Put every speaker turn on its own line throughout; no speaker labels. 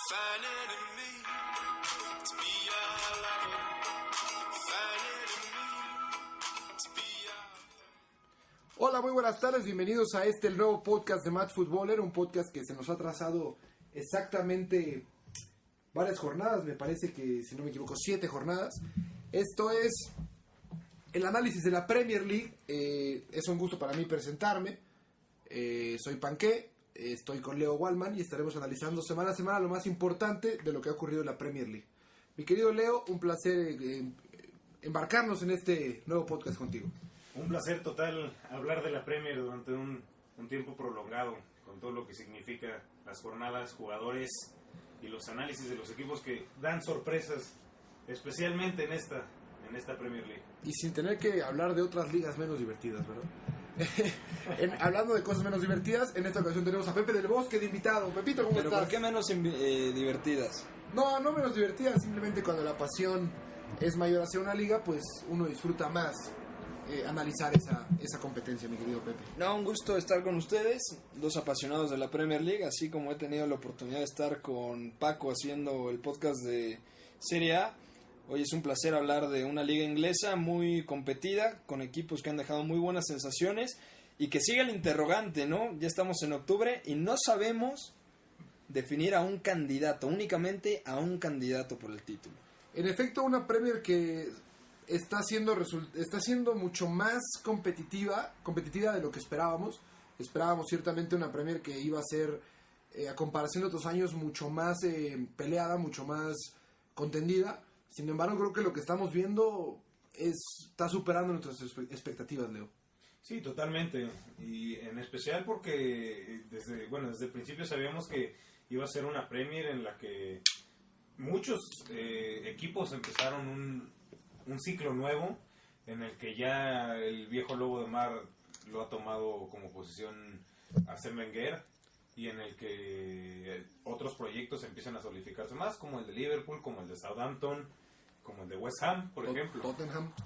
Find it in me to be your lover. Find it in me to be your...
Hola, muy buenas tardes, bienvenidos a el nuevo podcast de Match Footballer, un podcast que se nos ha trazado exactamente varias jornadas, me parece que, si no me equivoco, 7 jornadas. Esto es el análisis de la Premier League. Es un gusto para mí presentarme. Soy Panqué. Estoy con Leo Wallman y estaremos analizando semana a semana lo más importante de lo que ha ocurrido en la Premier League. Mi querido Leo, un placer embarcarnos en este nuevo podcast contigo.
Un placer total hablar de la Premier durante un tiempo prolongado, con todo lo que significa las jornadas, jugadores y los análisis de los equipos que dan sorpresas, especialmente en esta Premier League.
Y sin tener que hablar de otras ligas menos divertidas, ¿verdad? Hablando de cosas menos divertidas, en esta ocasión tenemos a Pepe del Bosque de invitado. Pepito, ¿cómo
¿Pero
estás?
por qué menos divertidas?
No menos divertidas, simplemente cuando la pasión es mayor hacia una liga, pues uno disfruta más analizar esa competencia, mi querido Pepe.
No, un gusto estar con ustedes, dos apasionados de la Premier League, así como he tenido la oportunidad de estar con Paco haciendo el podcast de Serie A. Hoy es un placer hablar de una liga inglesa muy competida, con equipos que han dejado muy buenas sensaciones y que sigue el interrogante, ¿no? Ya estamos en octubre y no sabemos definir a un candidato, únicamente a un candidato por el título.
En efecto, una Premier que está siendo mucho más competitiva de lo que esperábamos. Esperábamos ciertamente una Premier que iba a ser, a comparación de otros años, mucho más peleada, mucho más contendida. Sin embargo, creo que lo que estamos viendo está superando nuestras expectativas, Leo.
Sí, totalmente, y en especial porque desde el principio sabíamos que iba a ser una Premier en la que muchos equipos empezaron un ciclo nuevo, en el que ya el viejo lobo de mar lo ha tomado como posición Arsène Wenger, y en el que otros proyectos empiezan a solidificarse más, como el de Liverpool, como el de Southampton, como el de West Ham, por ejemplo.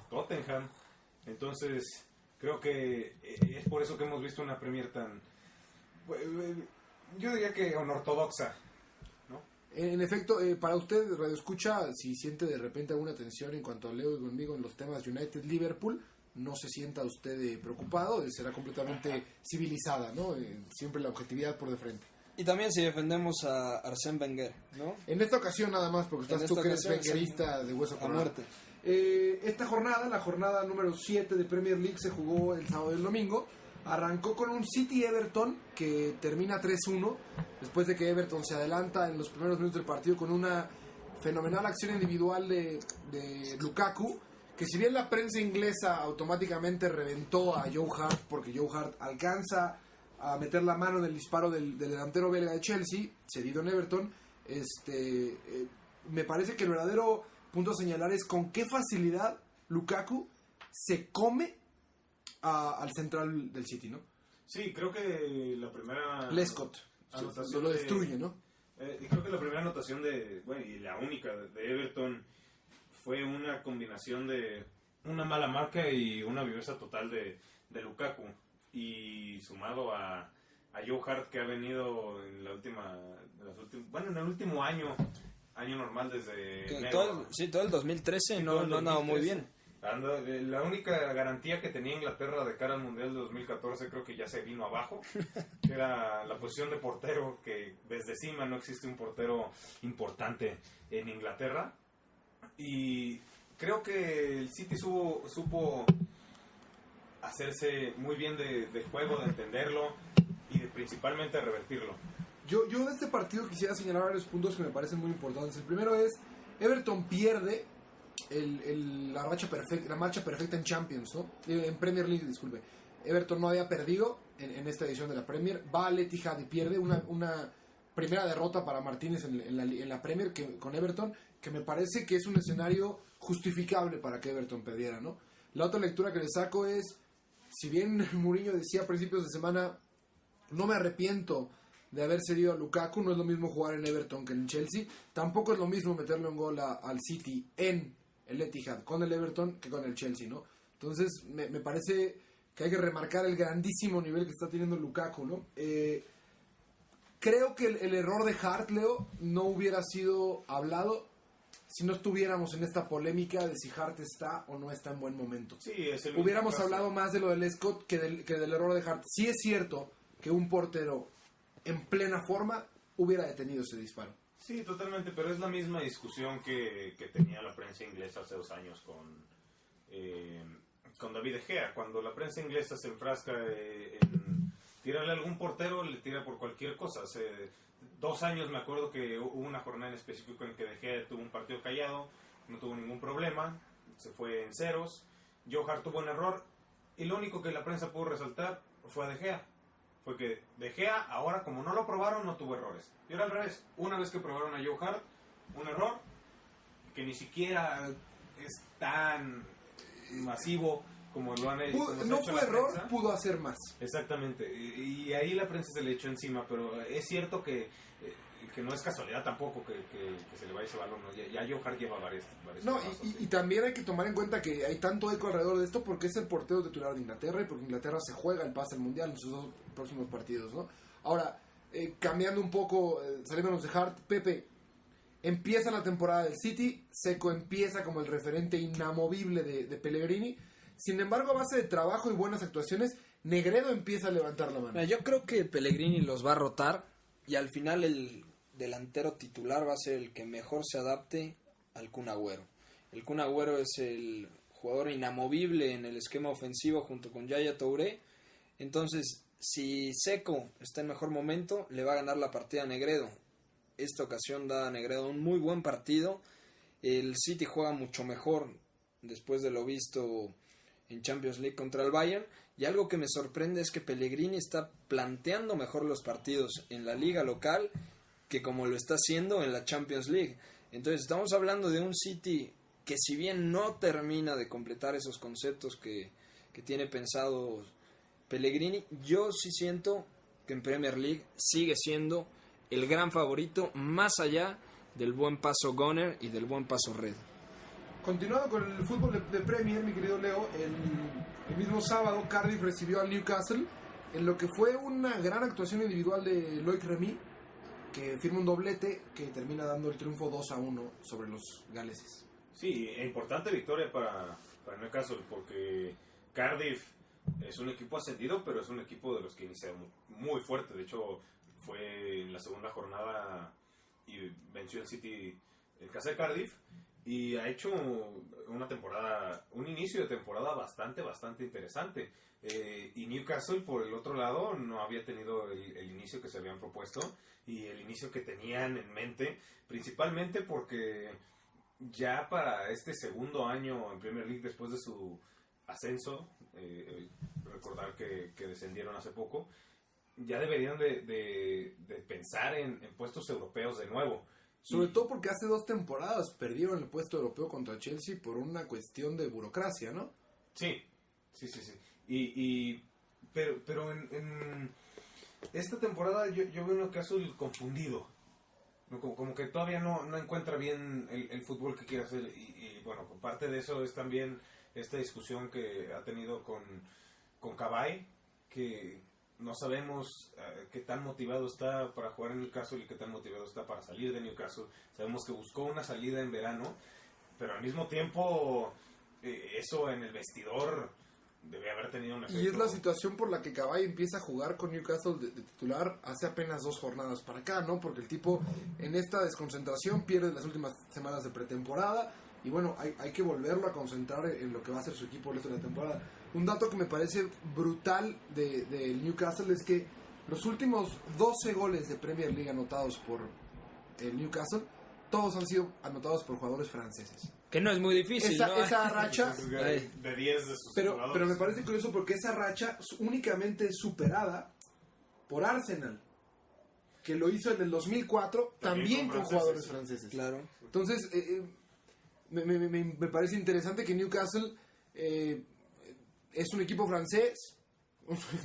Tottenham. Entonces, creo que es por eso que hemos visto una Premier tan, yo diría que anortodoxa, ¿no?
En efecto, para usted, Radio Escucha, si siente de repente alguna tensión en cuanto a Leo y conmigo en los temas United-Liverpool, no se sienta usted preocupado, será completamente civilizada, ¿no? Siempre la objetividad por de frente.
Y también si defendemos a Arsène Wenger, ¿no?
En esta ocasión nada más, porque estás tú que eres wengerista de hueso
a
colorado.
muerte.
Esta jornada, la jornada número 7 de Premier League, se jugó el sábado y el domingo. Arrancó con un City-Everton que termina 3-1, después de que Everton se adelanta en los primeros minutos del partido con una fenomenal acción individual de Lukaku, que si bien la prensa inglesa automáticamente reventó a Joe Hart, porque Joe Hart alcanza a meter la mano en el disparo del delantero belga de Chelsea, cedido en Everton, me parece que el verdadero punto a señalar es con qué facilidad Lukaku se come al central del City, ¿no?
Sí, creo que la primera...
Lescott lo destruye, ¿no?
Y creo que la primera anotación y la única de Everton fue una combinación de una mala marca y una viveza total de Lukaku, y sumado a Joe Hart, que ha venido en el último año normal desde
todo el 2013 no ha andado muy bien.
La única garantía que tenía Inglaterra de cara al Mundial de 2014 creo que ya se vino abajo, que era la posición de portero, que desde cima no existe un portero importante en Inglaterra, y creo que el City supo hacerse muy bien de juego, de entenderlo y principalmente de revertirlo.
Yo de este partido quisiera señalar varios puntos que me parecen muy importantes. El primero es, Everton pierde la marcha perfecta en Champions, ¿no? En Premier League, disculpe. Everton no había perdido en esta edición de la Premier, va al Etihad y pierde una primera derrota para Martínez en la Premier con Everton, que me parece que es un escenario justificable para que Everton perdiera, ¿no? La otra lectura que le saco es, si bien Mourinho decía a principios de semana, no me arrepiento de haber cedido a Lukaku, no es lo mismo jugar en Everton que en Chelsea, tampoco es lo mismo meterle un gol al City en el Etihad con el Everton que con el Chelsea, ¿no? Entonces me parece que hay que remarcar el grandísimo nivel que está teniendo Lukaku, ¿no? Creo que el error de Hart, Leo, no hubiera sido hablado si no estuviéramos en esta polémica de si Hart está o no está en buen momento.
Sí, es el único
Hubiéramos
caso.
hablado más de lo del Scott que del error de Hart. Sí es cierto que un portero en plena forma hubiera detenido ese disparo.
Sí, totalmente, pero es la misma discusión que tenía la prensa inglesa hace 2 años con David De Gea. Cuando la prensa inglesa se enfrasca en tirarle a algún portero, le tira por cualquier cosa. Hace 2 años me acuerdo que hubo una jornada en específico en que De Gea tuvo un partido callado, no tuvo ningún problema, se fue en ceros. Joe Hart tuvo un error y lo único que la prensa pudo resaltar fue a De Gea. Fue que De Gea, ahora como no lo probaron, no tuvo errores. Y ahora al revés, una vez que probaron a Joe Hart, un error que ni siquiera es tan masivo como lo han hecho.
No fue error, pudo hacer más.
Exactamente, y ahí la prensa se le echó encima, pero es cierto que no es casualidad tampoco que se le vaya ese balón, ¿no? Ya Joe Hart lleva varios
No,
pasos,
y también hay que tomar en cuenta que hay tanto eco alrededor de esto porque es el portero titular de Inglaterra y porque Inglaterra se juega el pase al mundial en sus 2 próximos partidos, ¿no? Ahora, cambiando un poco, saliéndonos de Hart, Pepe, empieza la temporada del City, Seco empieza como el referente inamovible de Pellegrini, sin embargo a base de trabajo y buenas actuaciones, Negredo empieza a levantar la mano.
Mira, yo creo que Pellegrini los va a rotar y al final el delantero titular va a ser el que mejor se adapte al Kun Agüero. El Kun Agüero es el jugador inamovible en el esquema ofensivo junto con Yaya Touré. Entonces, si Seco está en mejor momento, le va a ganar la partida a Negredo. Esta ocasión da a Negredo un muy buen partido. El City juega mucho mejor después de lo visto en Champions League contra el Bayern. Y algo que me sorprende es que Pellegrini está planteando mejor los partidos en la liga local que como lo está haciendo en la Champions League. Entonces estamos hablando de un City que si bien no termina de completar esos conceptos que tiene pensado Pellegrini, yo sí siento que en Premier League sigue siendo el gran favorito más allá del buen paso Gunner y del buen paso Red.
Continuando con el fútbol de Premier, mi querido Leo, el mismo sábado Cardiff recibió al Newcastle en lo que fue una gran actuación individual de Loic Remy, que firma un doblete que termina dando el triunfo 2-1 sobre los galeses.
Sí, importante victoria para Newcastle porque Cardiff es un equipo ascendido, pero es un equipo de los que inicia muy fuerte. De hecho, fue en la segunda jornada y venció el City en casa de Cardiff y ha hecho un inicio de temporada bastante interesante. Y Newcastle, por el otro lado, no había tenido el inicio que se habían propuesto y el inicio que tenían en mente, principalmente porque ya para este segundo año en Premier League después de su ascenso, recordar que descendieron hace poco, ya deberían de pensar en puestos europeos de nuevo.
Sobre todo porque hace 2 temporadas perdieron el puesto europeo contra Chelsea por una cuestión de burocracia, ¿no?
Sí. Pero en esta temporada yo veo un caso confundido. Como que todavía no encuentra bien el fútbol que quiere hacer. Y bueno, parte de eso es también esta discusión que ha tenido con Cabaye, que no sabemos qué tan motivado está para jugar en Newcastle y qué tan motivado está para salir de Newcastle. Sabemos que buscó una salida en verano, pero al mismo tiempo eso en el vestidor debe haber tenido un efecto.
Y es la situación por la que Cabaye empieza a jugar con Newcastle de titular hace apenas 2 jornadas para acá, ¿no? Porque el tipo en esta desconcentración pierde las últimas semanas de pretemporada y bueno, hay que volverlo a concentrar en lo que va a ser su equipo el resto de la temporada. Un dato que me parece brutal del Newcastle es que los últimos 12 goles de Premier League anotados por el Newcastle, todos han sido anotados por jugadores franceses.
Que no es muy difícil, ¿no?
Esa racha...
De 10 de sus
Pero
jugadores.
me parece curioso porque esa racha únicamente es superada por Arsenal, que lo hizo en el 2004 también con jugadores franceses.
Claro.
Entonces, me parece interesante que Newcastle es un equipo francés,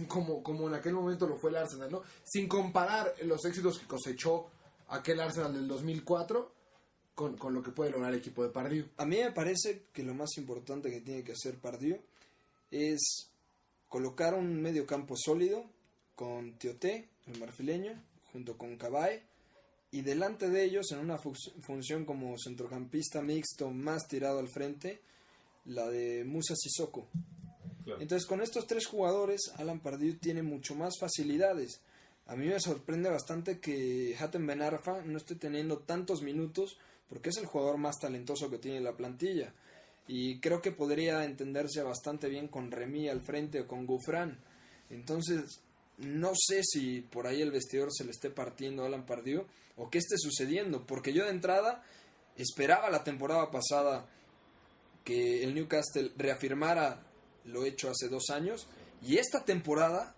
como en aquel momento lo fue el Arsenal, ¿no? Sin comparar los éxitos que cosechó aquel Arsenal del 2004 con lo que puede lograr el equipo de Pardew.
A mí me parece que lo más importante que tiene que hacer Pardew es colocar un medio campo sólido con Tioté, el marfileño, junto con Cabaye, y delante de ellos, en una función como centrocampista mixto más tirado al frente, la de Musa Sissoko.
Claro.
Entonces, con estos tres jugadores, Alan Pardew tiene mucho más facilidades. A mí me sorprende bastante que Hatem Ben Arfa no esté teniendo tantos minutos, porque es el jugador más talentoso que tiene la plantilla. Y creo que podría entenderse bastante bien con Remy al frente o con Gouffran. Entonces, no sé si por ahí el vestidor se le esté partiendo a Alan Pardew o qué esté sucediendo, porque yo de entrada esperaba la temporada pasada que el Newcastle reafirmara lo hecho hace 2 años, y esta temporada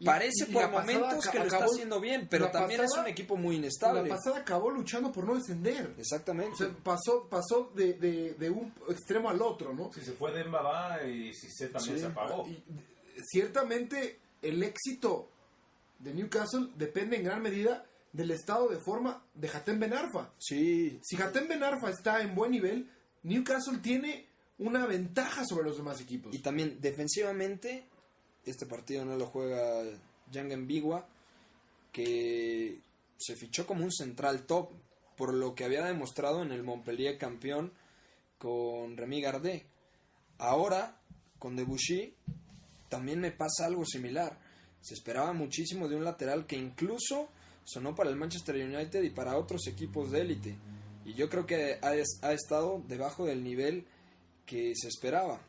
parece
y
por
la pasada
momentos que lo está
acabó-
haciendo bien, pero
la
también es
pasada-
un equipo muy
La
inestable.
pasada acabó luchando por no descender.
Exactamente.
O sea, pasó de un extremo al otro, ¿no?
Si se fue de Mbaba y Cissé también
Sí.
se apagó.
Y ciertamente el éxito de Newcastle depende en gran medida del estado de forma de Hatem Ben Arfa.
Sí,
Si Hatem Ben Arfa está en buen nivel, Newcastle tiene una ventaja sobre los demás equipos.
y también defensivamente, este partido no lo juega Yang Mbigua, que se fichó como un central top, por lo que había demostrado en el Montpellier campeón con Remy Gardé. Ahora, con Debuchy, también me pasa algo similar. Se esperaba muchísimo de un lateral que incluso sonó para el Manchester United y para otros equipos de élite. Y yo creo que ha estado debajo del nivel que se esperaba.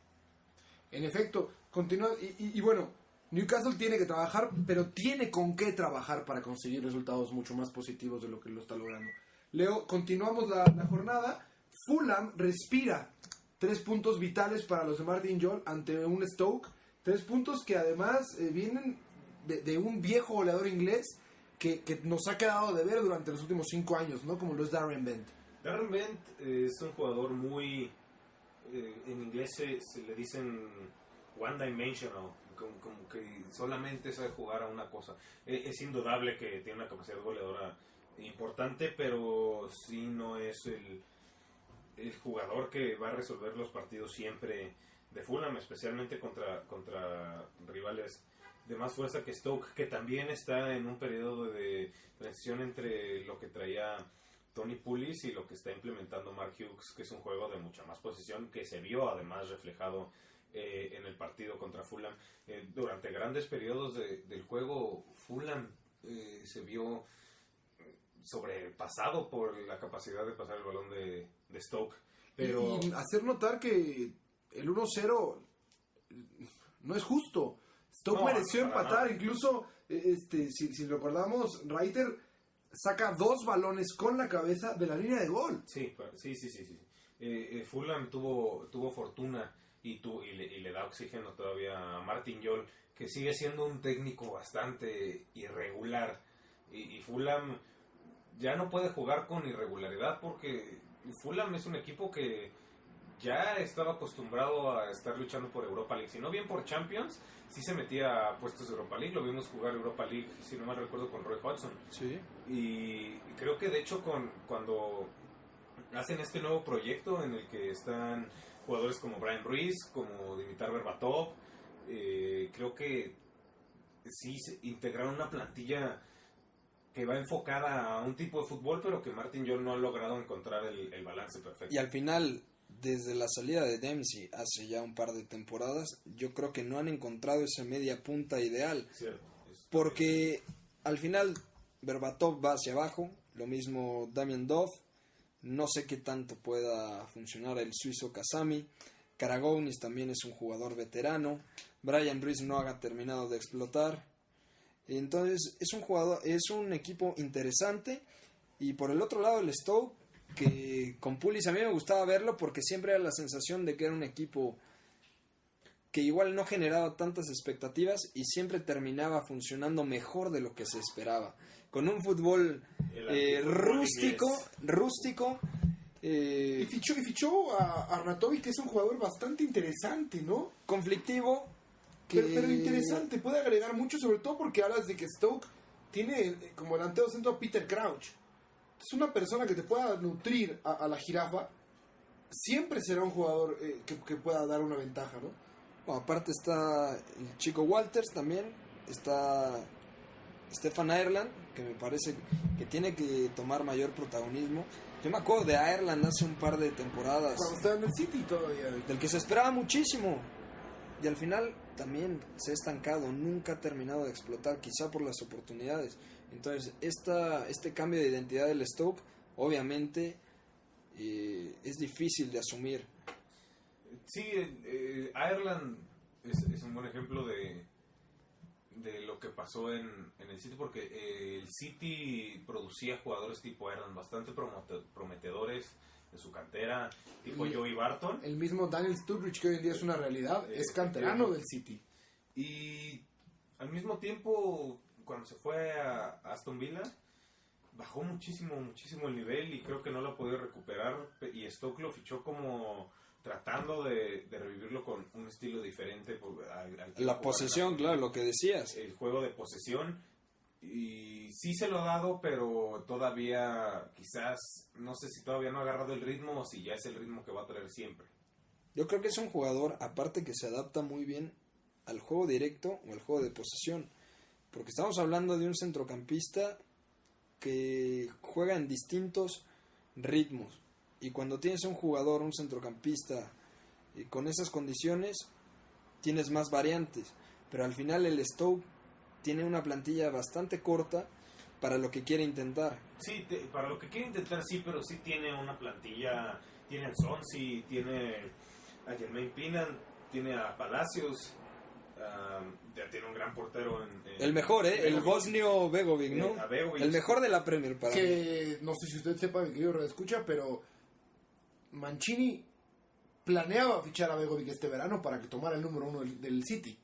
En efecto, continúa. Y bueno, Newcastle tiene que trabajar, pero tiene con qué trabajar para conseguir resultados mucho más positivos de lo que lo está logrando. Leo, continuamos la jornada. Fulham respira 3 puntos vitales para los de Martin Jol ante un Stoke. 3 puntos que además vienen de un viejo goleador inglés que nos ha quedado de ver durante los últimos 5 años, ¿no? Como lo es Darren Bent.
Darren Bent es un jugador muy... en inglés se le dicen one dimensional, como que solamente sabe jugar a una cosa. Es indudable que tiene una capacidad goleadora importante, pero sí no es el jugador que va a resolver los partidos siempre de Fulham, especialmente contra rivales de más fuerza que Stoke, que también está en un periodo de transición entre lo que traía Tony Pulis y lo que está implementando Mark Hughes, que es un juego de mucha más posición, que se vio además reflejado en el partido contra Fulham. Durante grandes periodos del juego, Fulham se vio sobrepasado por la capacidad de pasar el balón de Stoke. Pero
Y hacer notar que el 1-0 no es justo. Stoke
No,
mereció
no, para
empatar.
nada.
Incluso, si recordamos, Reiter saca 2 balones con la cabeza de la línea de gol.
sí. Fulham tuvo fortuna y le da oxígeno todavía a Martin Jol, que sigue siendo un técnico bastante irregular. Y Fulham ya no puede jugar con irregularidad, porque Fulham es un equipo que ya estaba acostumbrado a estar luchando por Europa League. Si no bien por Champions, sí se metía a puestos de Europa League. Lo vimos jugar Europa League, si no mal recuerdo, con Roy Hodgson.
Sí.
Y creo que de hecho cuando hacen este nuevo proyecto en el que están jugadores como Brian Ruiz, como Dimitar Berbatov, creo que sí integraron una plantilla que va enfocada a un tipo de fútbol, pero que Martin Jol no ha logrado encontrar el balance perfecto.
Y al final, desde la salida de Dempsey hace ya un par de temporadas, yo creo que no han encontrado esa media punta ideal.
Cierto.
Porque al final Berbatov va hacia abajo, lo mismo Damien Dove, no sé qué tanto pueda funcionar el suizo Kasami, Karagounis también es un jugador veterano, Brian Ruiz no ha terminado de explotar, entonces es un equipo interesante. Y por el otro lado el Stoke, que con Pulis a mí me gustaba verlo porque siempre era la sensación de que era un equipo que igual no generaba tantas expectativas y siempre terminaba funcionando mejor de lo que se esperaba. Con un fútbol rústico.
Y fichó a Arnautovic, que es un jugador bastante interesante, ¿no?
Conflictivo.
Pero interesante, puede agregar mucho, sobre todo porque hablas de que Stoke tiene como delantero centro a Peter Crouch. Es una persona que te pueda nutrir a la jirafa. Siempre será un jugador que pueda dar una ventaja, ¿no?
Bueno, aparte está el chico Walters también. Está Stefan Ireland, que me parece que tiene que tomar mayor protagonismo. Yo me acuerdo de Ireland hace un par de temporadas,
Cuando estaba en el City todavía.
del que se esperaba muchísimo. Y al final también se ha estancado, nunca ha terminado de explotar, quizá por las oportunidades. Entonces, este cambio de identidad del Stoke, obviamente, es difícil de asumir.
Sí, Ireland es un buen ejemplo de lo que pasó en el City, porque el City producía jugadores tipo Ireland bastante prometedores de su cantera, tipo
Y
Joey Barton.
El mismo Daniel Sturridge, que hoy en día es una realidad, es canterano del City.
Y al mismo tiempo, cuando se fue a Aston Villa, bajó muchísimo el nivel y creo que no lo ha podido recuperar. Y Stoke lo fichó como tratando de revivirlo con un estilo diferente.
La posesión, claro, lo que decías.
El juego de posesión. Y sí se lo ha dado, pero todavía quizás, no sé si todavía no ha agarrado el ritmo o si ya es el ritmo que va a traer siempre.
Yo creo que es un jugador, aparte que se adapta muy bien al juego directo o al juego de posesión. Porque estamos hablando de un centrocampista que juega en distintos ritmos. Y cuando tienes un jugador, un centrocampista, con esas condiciones, tienes más variantes. Pero al final el Stoke tiene una plantilla bastante corta para lo que quiere intentar.
Sí, para lo que quiere intentar sí, pero sí tiene una plantilla, tiene a Sonsi, tiene a Jermaine Pina, tiene a Palacios, ya tiene un gran portero
el mejor, el bosnio Begovic, ¿no?
A Begovic.
El mejor de la Premier para mí.
Que no sé si usted sepa, mi querido redescucha, pero Mancini planeaba fichar a Begovic este verano para que tomara el número 1 del City.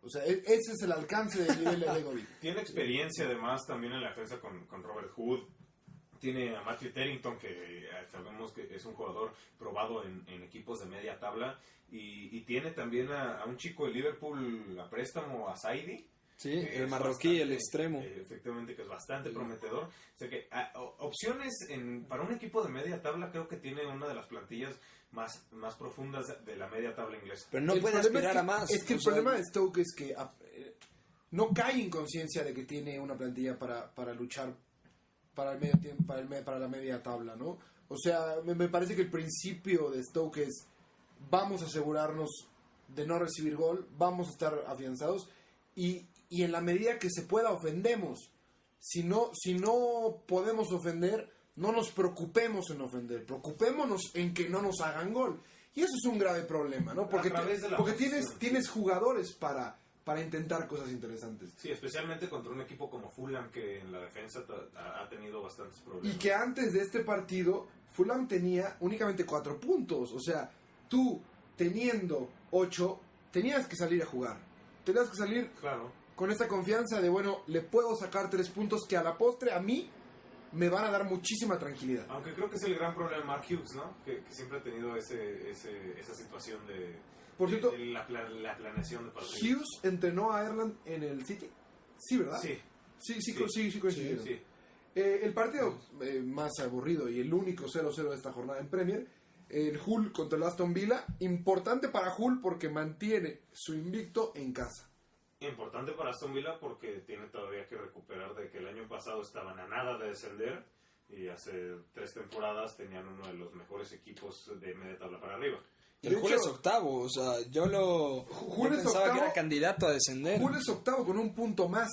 O sea, ese es el alcance del nivel de Begovic.
Tiene experiencia además también en la defensa con Robert Hood. Tiene a Matthew Teddington, que sabemos que es un jugador probado en equipos de media tabla. Y tiene también a un chico de Liverpool a préstamo, a Saidi.
Sí, el marroquí, el extremo.
Efectivamente, que es bastante prometedor. O sea que opciones para un equipo de media tabla, creo que tiene una de las plantillas más profundas de la media tabla inglesa.
Pero no
El
puede
problema
aspirar a más.
Es que el problema de Stoke es que no cae en conciencia de que tiene una plantilla para luchar para el medio tiempo, para la media tabla, ¿no? O sea, me parece que el principio de Stoke es: vamos a asegurarnos de no recibir gol, vamos a estar afianzados y en la medida que se pueda ofendemos. Si no podemos ofender, no nos preocupemos en ofender, preocupémonos en que no nos hagan gol. Y eso es un grave problema, ¿no? Porque tienes jugadores para intentar cosas interesantes.
Sí, especialmente contra un equipo como Fulham, que en la defensa ha tenido bastantes problemas.
Y que antes de este partido, Fulham tenía únicamente 4 puntos. O sea, tú teniendo 8, tenías que salir a jugar. Tenías que salir con esta confianza de, bueno, le puedo sacar 3 puntos que a la postre a mí me van a dar muchísima tranquilidad.
Aunque creo que es el gran problema de Mark Hughes, ¿no? Que siempre ha tenido esa situación
Por cierto,
de la planeación de partidos.
Hughes entrenó a Ireland en el City. Sí, ¿verdad?
Sí.
Sí, coincidieron.
Sí.
El partido más aburrido y el único 0-0 de esta jornada en Premier, el Hull contra el Aston Villa. Importante para Hull porque mantiene su invicto en casa.
Importante para Aston Villa porque tiene todavía que recuperar de que el año pasado estaban a nada de descender y hace 3 temporadas tenían uno de los mejores equipos de media tabla para arriba.
El Hull es octavo, o sea, yo pensaba que era candidato a descender.
Hull es octavo con un punto más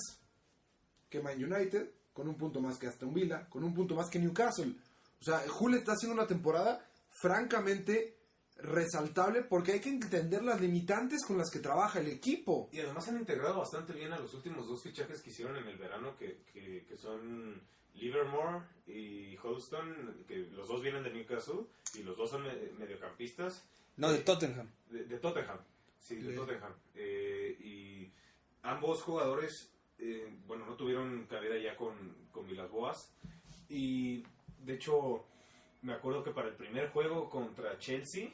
que Man United, con un punto más que Aston Villa, con un punto más que Newcastle. O sea, Hull está haciendo una temporada francamente resaltable porque hay que entender las limitantes con las que trabaja el equipo.
Y además han integrado bastante bien a los últimos 2 fichajes que hicieron en el verano, que son Livermore y Huddleston, que los 2 vienen de Newcastle y los 2 son mediocampistas.
No, de Tottenham.
De Tottenham, sí, de Tottenham. Y ambos jugadores, no tuvieron cabida ya con Villas-Boas. Y de hecho, me acuerdo que para el primer juego contra Chelsea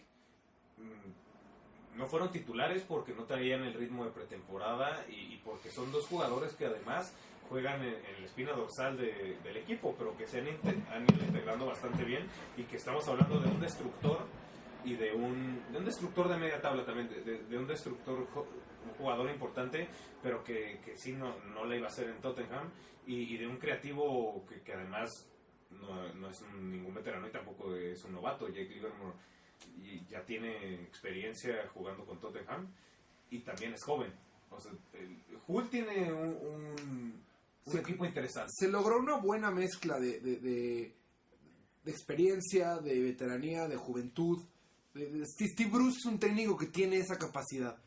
no fueron titulares porque no traían el ritmo de pretemporada y porque son 2 jugadores que además juegan en la espina dorsal del equipo, pero que se han ido integrando bastante bien y que estamos hablando de un destructor y de un destructor de media tabla también, de un destructor, un jugador importante, pero que sí no le iba a hacer en Tottenham, y de un creativo que además no es ningún veterano y tampoco es un novato. Jake Livermore y ya tiene experiencia jugando con Tottenham y también es joven. O sea, Hull tiene un equipo interesante.
Se logró una buena mezcla de experiencia, de veteranía, de juventud. Steve Bruce es un técnico que tiene esa capacidad.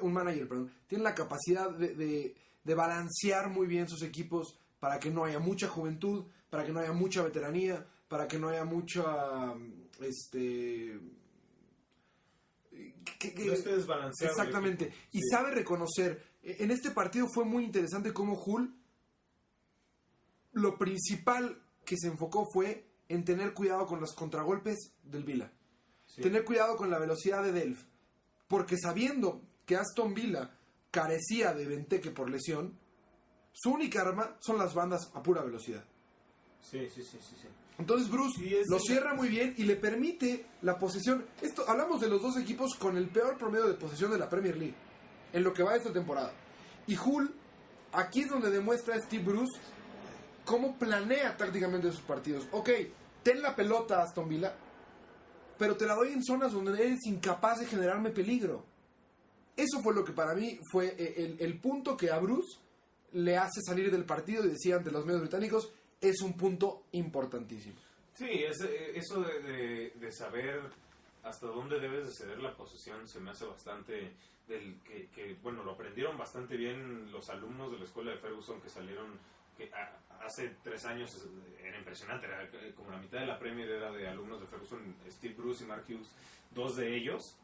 Un manager, perdón. Tiene la capacidad de balancear muy bien sus equipos para que no haya mucha juventud, para que no haya mucha veteranía, para que no haya mucha...
No esté desbalanceado.
Exactamente. Y sabe reconocer. En este partido fue muy interesante cómo Hull, lo principal que se enfocó fue en tener cuidado con los contragolpes del Villa. Sí. Tener cuidado con la velocidad de Delph. Porque sabiendo que Aston Villa carecía de Benteke por lesión, su única arma son las bandas a pura velocidad.
Sí.
Entonces Bruce lo cierra muy bien y le permite la posesión. Hablamos de los dos equipos con el peor promedio de posesión de la Premier League en lo que va de esta temporada. Y Hull, aquí es donde demuestra Steve Bruce cómo planea tácticamente sus partidos. Ok, ten la pelota, Aston Villa, pero te la doy en zonas donde eres incapaz de generarme peligro. Eso fue lo que para mí fue el punto que a Bruce le hace salir del partido, y decía ante los medios británicos, es un punto importantísimo.
Sí, eso de saber hasta dónde debes de ceder la posesión se me hace bastante... bueno, lo aprendieron bastante bien los alumnos de la escuela de Ferguson que salieron... hace 3 años era impresionante, era como la mitad de la Premier era de alumnos de Ferguson, Steve Bruce y Mark Hughes, 2 de ellos,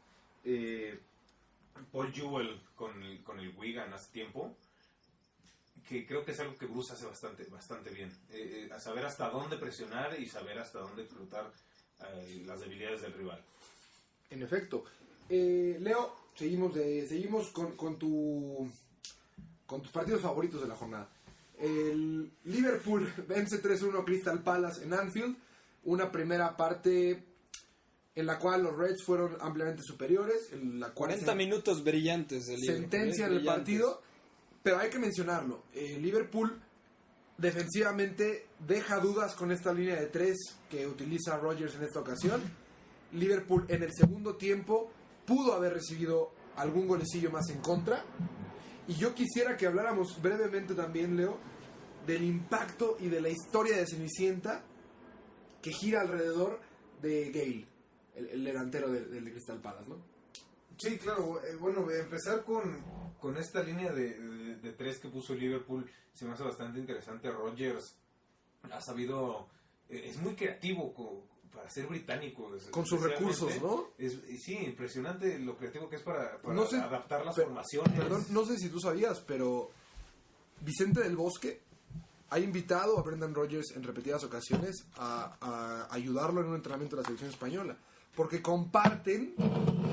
Paul Jewell con el Wigan hace tiempo, que creo que es algo que Bruce hace bastante bien, a saber hasta dónde presionar y saber hasta dónde explotar las debilidades del rival.
En efecto. Leo, seguimos con tus partidos favoritos de la jornada. El Liverpool vence 3-1 Crystal Palace en Anfield, una primera parte en la cual los Reds fueron ampliamente superiores, en la cual
40 minutos brillantes de Liverpool.
Sentencia el partido, pero hay que mencionarlo. Liverpool defensivamente deja dudas con esta línea de 3 que utiliza Rodgers en esta ocasión. Liverpool en el segundo tiempo pudo haber recibido algún golecillo más en contra. Y yo quisiera que habláramos brevemente también, Leo, del impacto y de la historia de Cenicienta que gira alrededor de Gale, el delantero del Crystal Palace, ¿no?
Sí, claro. Bueno, empezar con esta línea de 3 que puso Liverpool se me hace bastante interesante. Rodgers ha sabido... es muy creativo para ser británico.
Con sus recursos, ¿no?
Sí, impresionante lo creativo que es para
no sé,
adaptar las formaciones.
Perdón, no sé si tú sabías, pero Vicente del Bosque ha invitado a Brendan Rodgers en repetidas ocasiones a ayudarlo en un entrenamiento de la selección española. Porque comparten,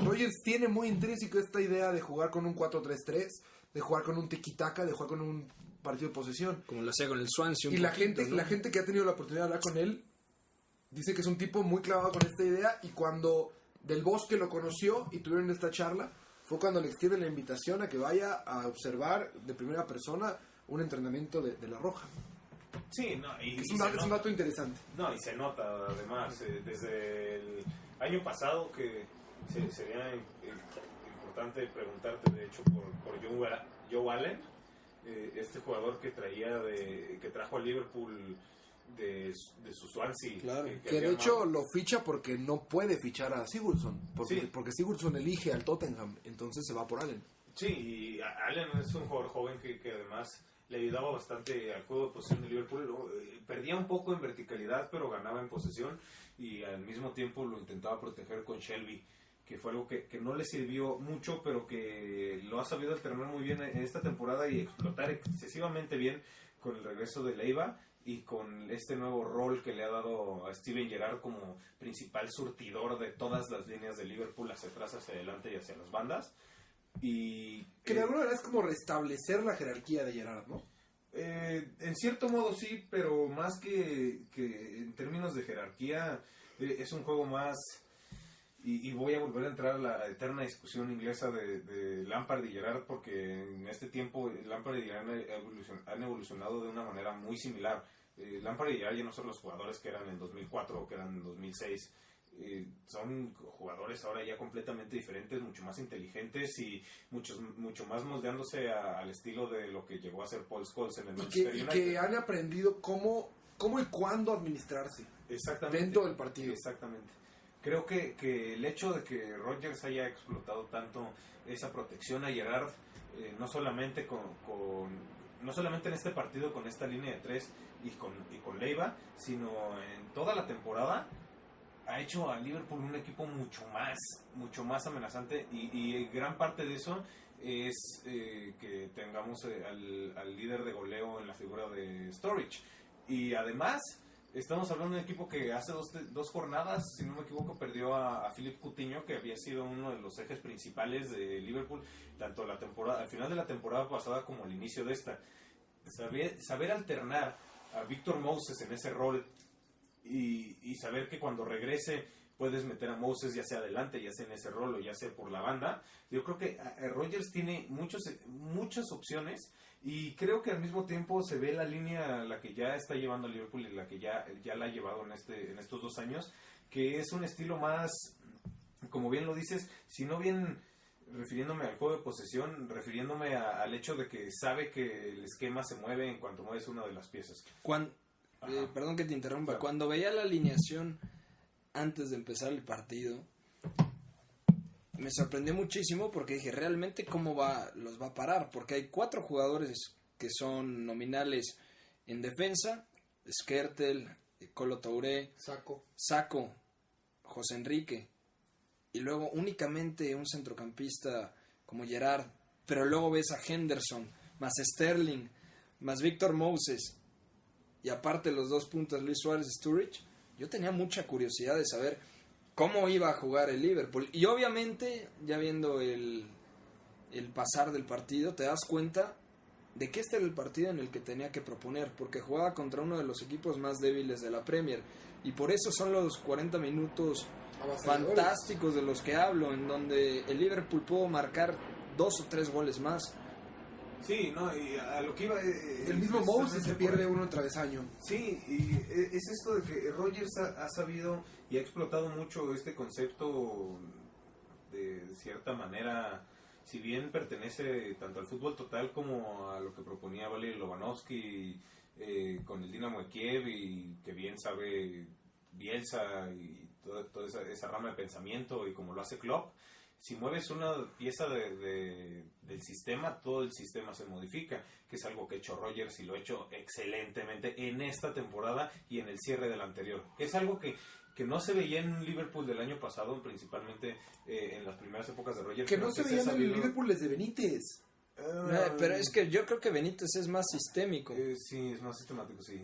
Rodgers tiene muy intrínseco esta idea de jugar con un 4-3-3, de jugar con un tiki-taka, de jugar con un partido de posesión.
Como lo hacía con el Swansea.
Y la gente que ha tenido la oportunidad de hablar con él dice que es un tipo muy clavado con esta idea, y cuando Del Bosque lo conoció y tuvieron esta charla, fue cuando le extiende la invitación a que vaya a observar de primera persona un entrenamiento de La Roja.
Sí, no,
es un dato interesante.
No, y se nota además, desde el año pasado, que sería importante preguntarte, de hecho, por Joe Allen, este jugador que trajo a Liverpool de su Swansea.
Claro. Que de hecho lo ficha porque no puede fichar a Sigurdsson, porque Sigurdsson elige al Tottenham, entonces se va por Allen.
Sí, y Allen es un jugador joven que además le ayudaba bastante al juego de posesión de Liverpool. Perdía un poco en verticalidad, pero ganaba en posesión, y al mismo tiempo lo intentaba proteger con Shelby, que fue algo que no le sirvió mucho, pero que lo ha sabido alternar muy bien en esta temporada y explotar excesivamente bien con el regreso de Leiva y con este nuevo rol que le ha dado a Steven Gerrard como principal surtidor de todas las líneas de Liverpool, hacia atrás, hacia adelante y hacia las bandas. Y
que de alguna manera es como restablecer la jerarquía de Gerrard, ¿no?
En cierto modo sí, pero más que en términos de jerarquía, es un juego más Y voy a volver a entrar a la eterna discusión inglesa de Lampard y Gerrard, porque en este tiempo Lampard y Gerrard han evolucionado de una manera muy similar. Lampard y Gerrard ya no son los jugadores que eran en 2004 o que eran en 2006. Son jugadores ahora ya completamente diferentes, mucho más inteligentes y mucho más moldeándose al estilo de lo que llegó a ser Paul Scholes en el Manchester United.
Y que han aprendido cómo y cuándo administrarse dentro del partido.
Exactamente. Creo que el hecho de que Rodgers haya explotado tanto esa protección a Gerrard, no solamente no solamente en este partido con esta línea de 3 y con Leiva, sino en toda la temporada, ha hecho a Liverpool un equipo mucho más amenazante, y gran parte de eso es que tengamos al líder de goleo en la figura de Sturridge. Y además estamos hablando de un equipo que hace dos jornadas, si no me equivoco, perdió a Philippe Coutinho, que había sido uno de los ejes principales de Liverpool, tanto al final de la temporada pasada como al inicio de esta. Saber alternar a Victor Moses en ese rol y saber que cuando regrese puedes meter a Moses ya sea adelante, ya sea en ese rol o ya sea por la banda. Yo creo que Rodgers tiene muchas opciones, y creo que al mismo tiempo se ve la línea a la que ya está llevando Liverpool y la que ya la ha llevado en estos 2 años, que es un estilo más, como bien lo dices, si no bien refiriéndome al juego de posesión, refiriéndome al hecho de que sabe que el esquema se mueve en cuanto mueves una de las piezas.
Perdón que te interrumpa.
Claro.
Cuando veía la alineación antes de empezar el partido, me sorprendió muchísimo, porque dije, realmente cómo los va a parar, porque hay 4 jugadores que son nominales en defensa: Skrtel, Kolo Touré, Sacco, José Enrique, y luego únicamente un centrocampista como Gerrard, pero luego ves a Henderson, más Sterling, más Victor Moses, y aparte los 2 puntas Luis Suárez y Sturridge. Yo tenía mucha curiosidad de saber cómo iba a jugar el Liverpool, y obviamente ya viendo el pasar del partido te das cuenta de que este era el partido en el que tenía que proponer, porque jugaba contra uno de los equipos más débiles de la Premier, y por eso son los 40 minutos fantásticos de los que hablo, en donde el Liverpool pudo marcar 2 o 3 goles más.
Sí, no, y a lo que iba...
el mismo Moses se pierde uno en travesaño.
Sí, y es esto de que Rodgers ha sabido y ha explotado mucho este concepto de cierta manera, si bien pertenece tanto al fútbol total como a lo que proponía Valery Lobanovsky con el Dinamo de Kiev, y que bien sabe Bielsa y toda esa rama de pensamiento, y como lo hace Klopp. Si mueves una pieza del sistema, todo el sistema se modifica, que es algo que ha hecho Rodgers y lo ha hecho excelentemente en esta temporada y en el cierre del anterior. Es algo que no se veía en un Liverpool del año pasado, principalmente en las primeras épocas de Rodgers.
Que no se veía en el Liverpool desde Benítez.
Pero es que yo creo que Benítez es más sistémico.
Sí, es más sistemático, sí.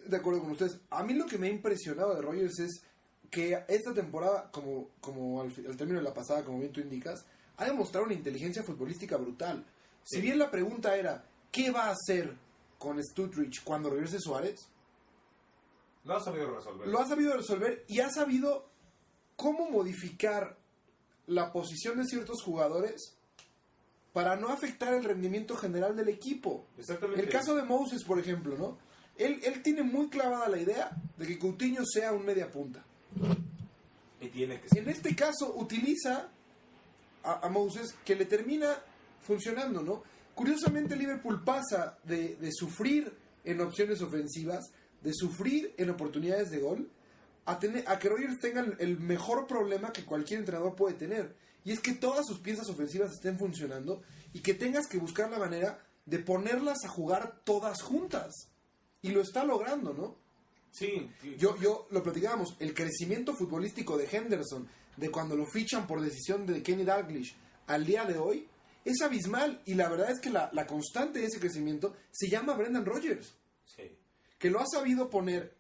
De acuerdo con ustedes. A mí lo que me ha impresionado de Rodgers es que esta temporada, como al término de la pasada, como bien tú indicas, ha demostrado una inteligencia futbolística brutal.
Sí.
Si bien la pregunta era, ¿qué va a hacer con Sturridge cuando regrese Suárez?
Lo ha sabido resolver.
Lo ha sabido resolver, y ha sabido cómo modificar la posición de ciertos jugadores para no afectar el rendimiento general del equipo.
Exactamente.
El caso de Moses, por ejemplo, ¿no? Él tiene muy clavada la idea de que Coutinho sea un media punta.
Y tiene que ser.
En este caso utiliza a Moses, que le termina funcionando, ¿no? Curiosamente Liverpool pasa de sufrir en opciones ofensivas, de sufrir en oportunidades de gol, a que Rodgers tenga el mejor problema que cualquier entrenador puede tener, y es que todas sus piezas ofensivas estén funcionando y que tengas que buscar la manera de ponerlas a jugar todas juntas, y lo está logrando, ¿no?
Sí.
Yo lo platicábamos, el crecimiento futbolístico de Henderson, de cuando lo fichan por decisión de Kenny Dalglish al día de hoy, es abismal, y la verdad es que la constante de ese crecimiento se llama Brendan Rodgers.
Sí.
Que lo ha sabido poner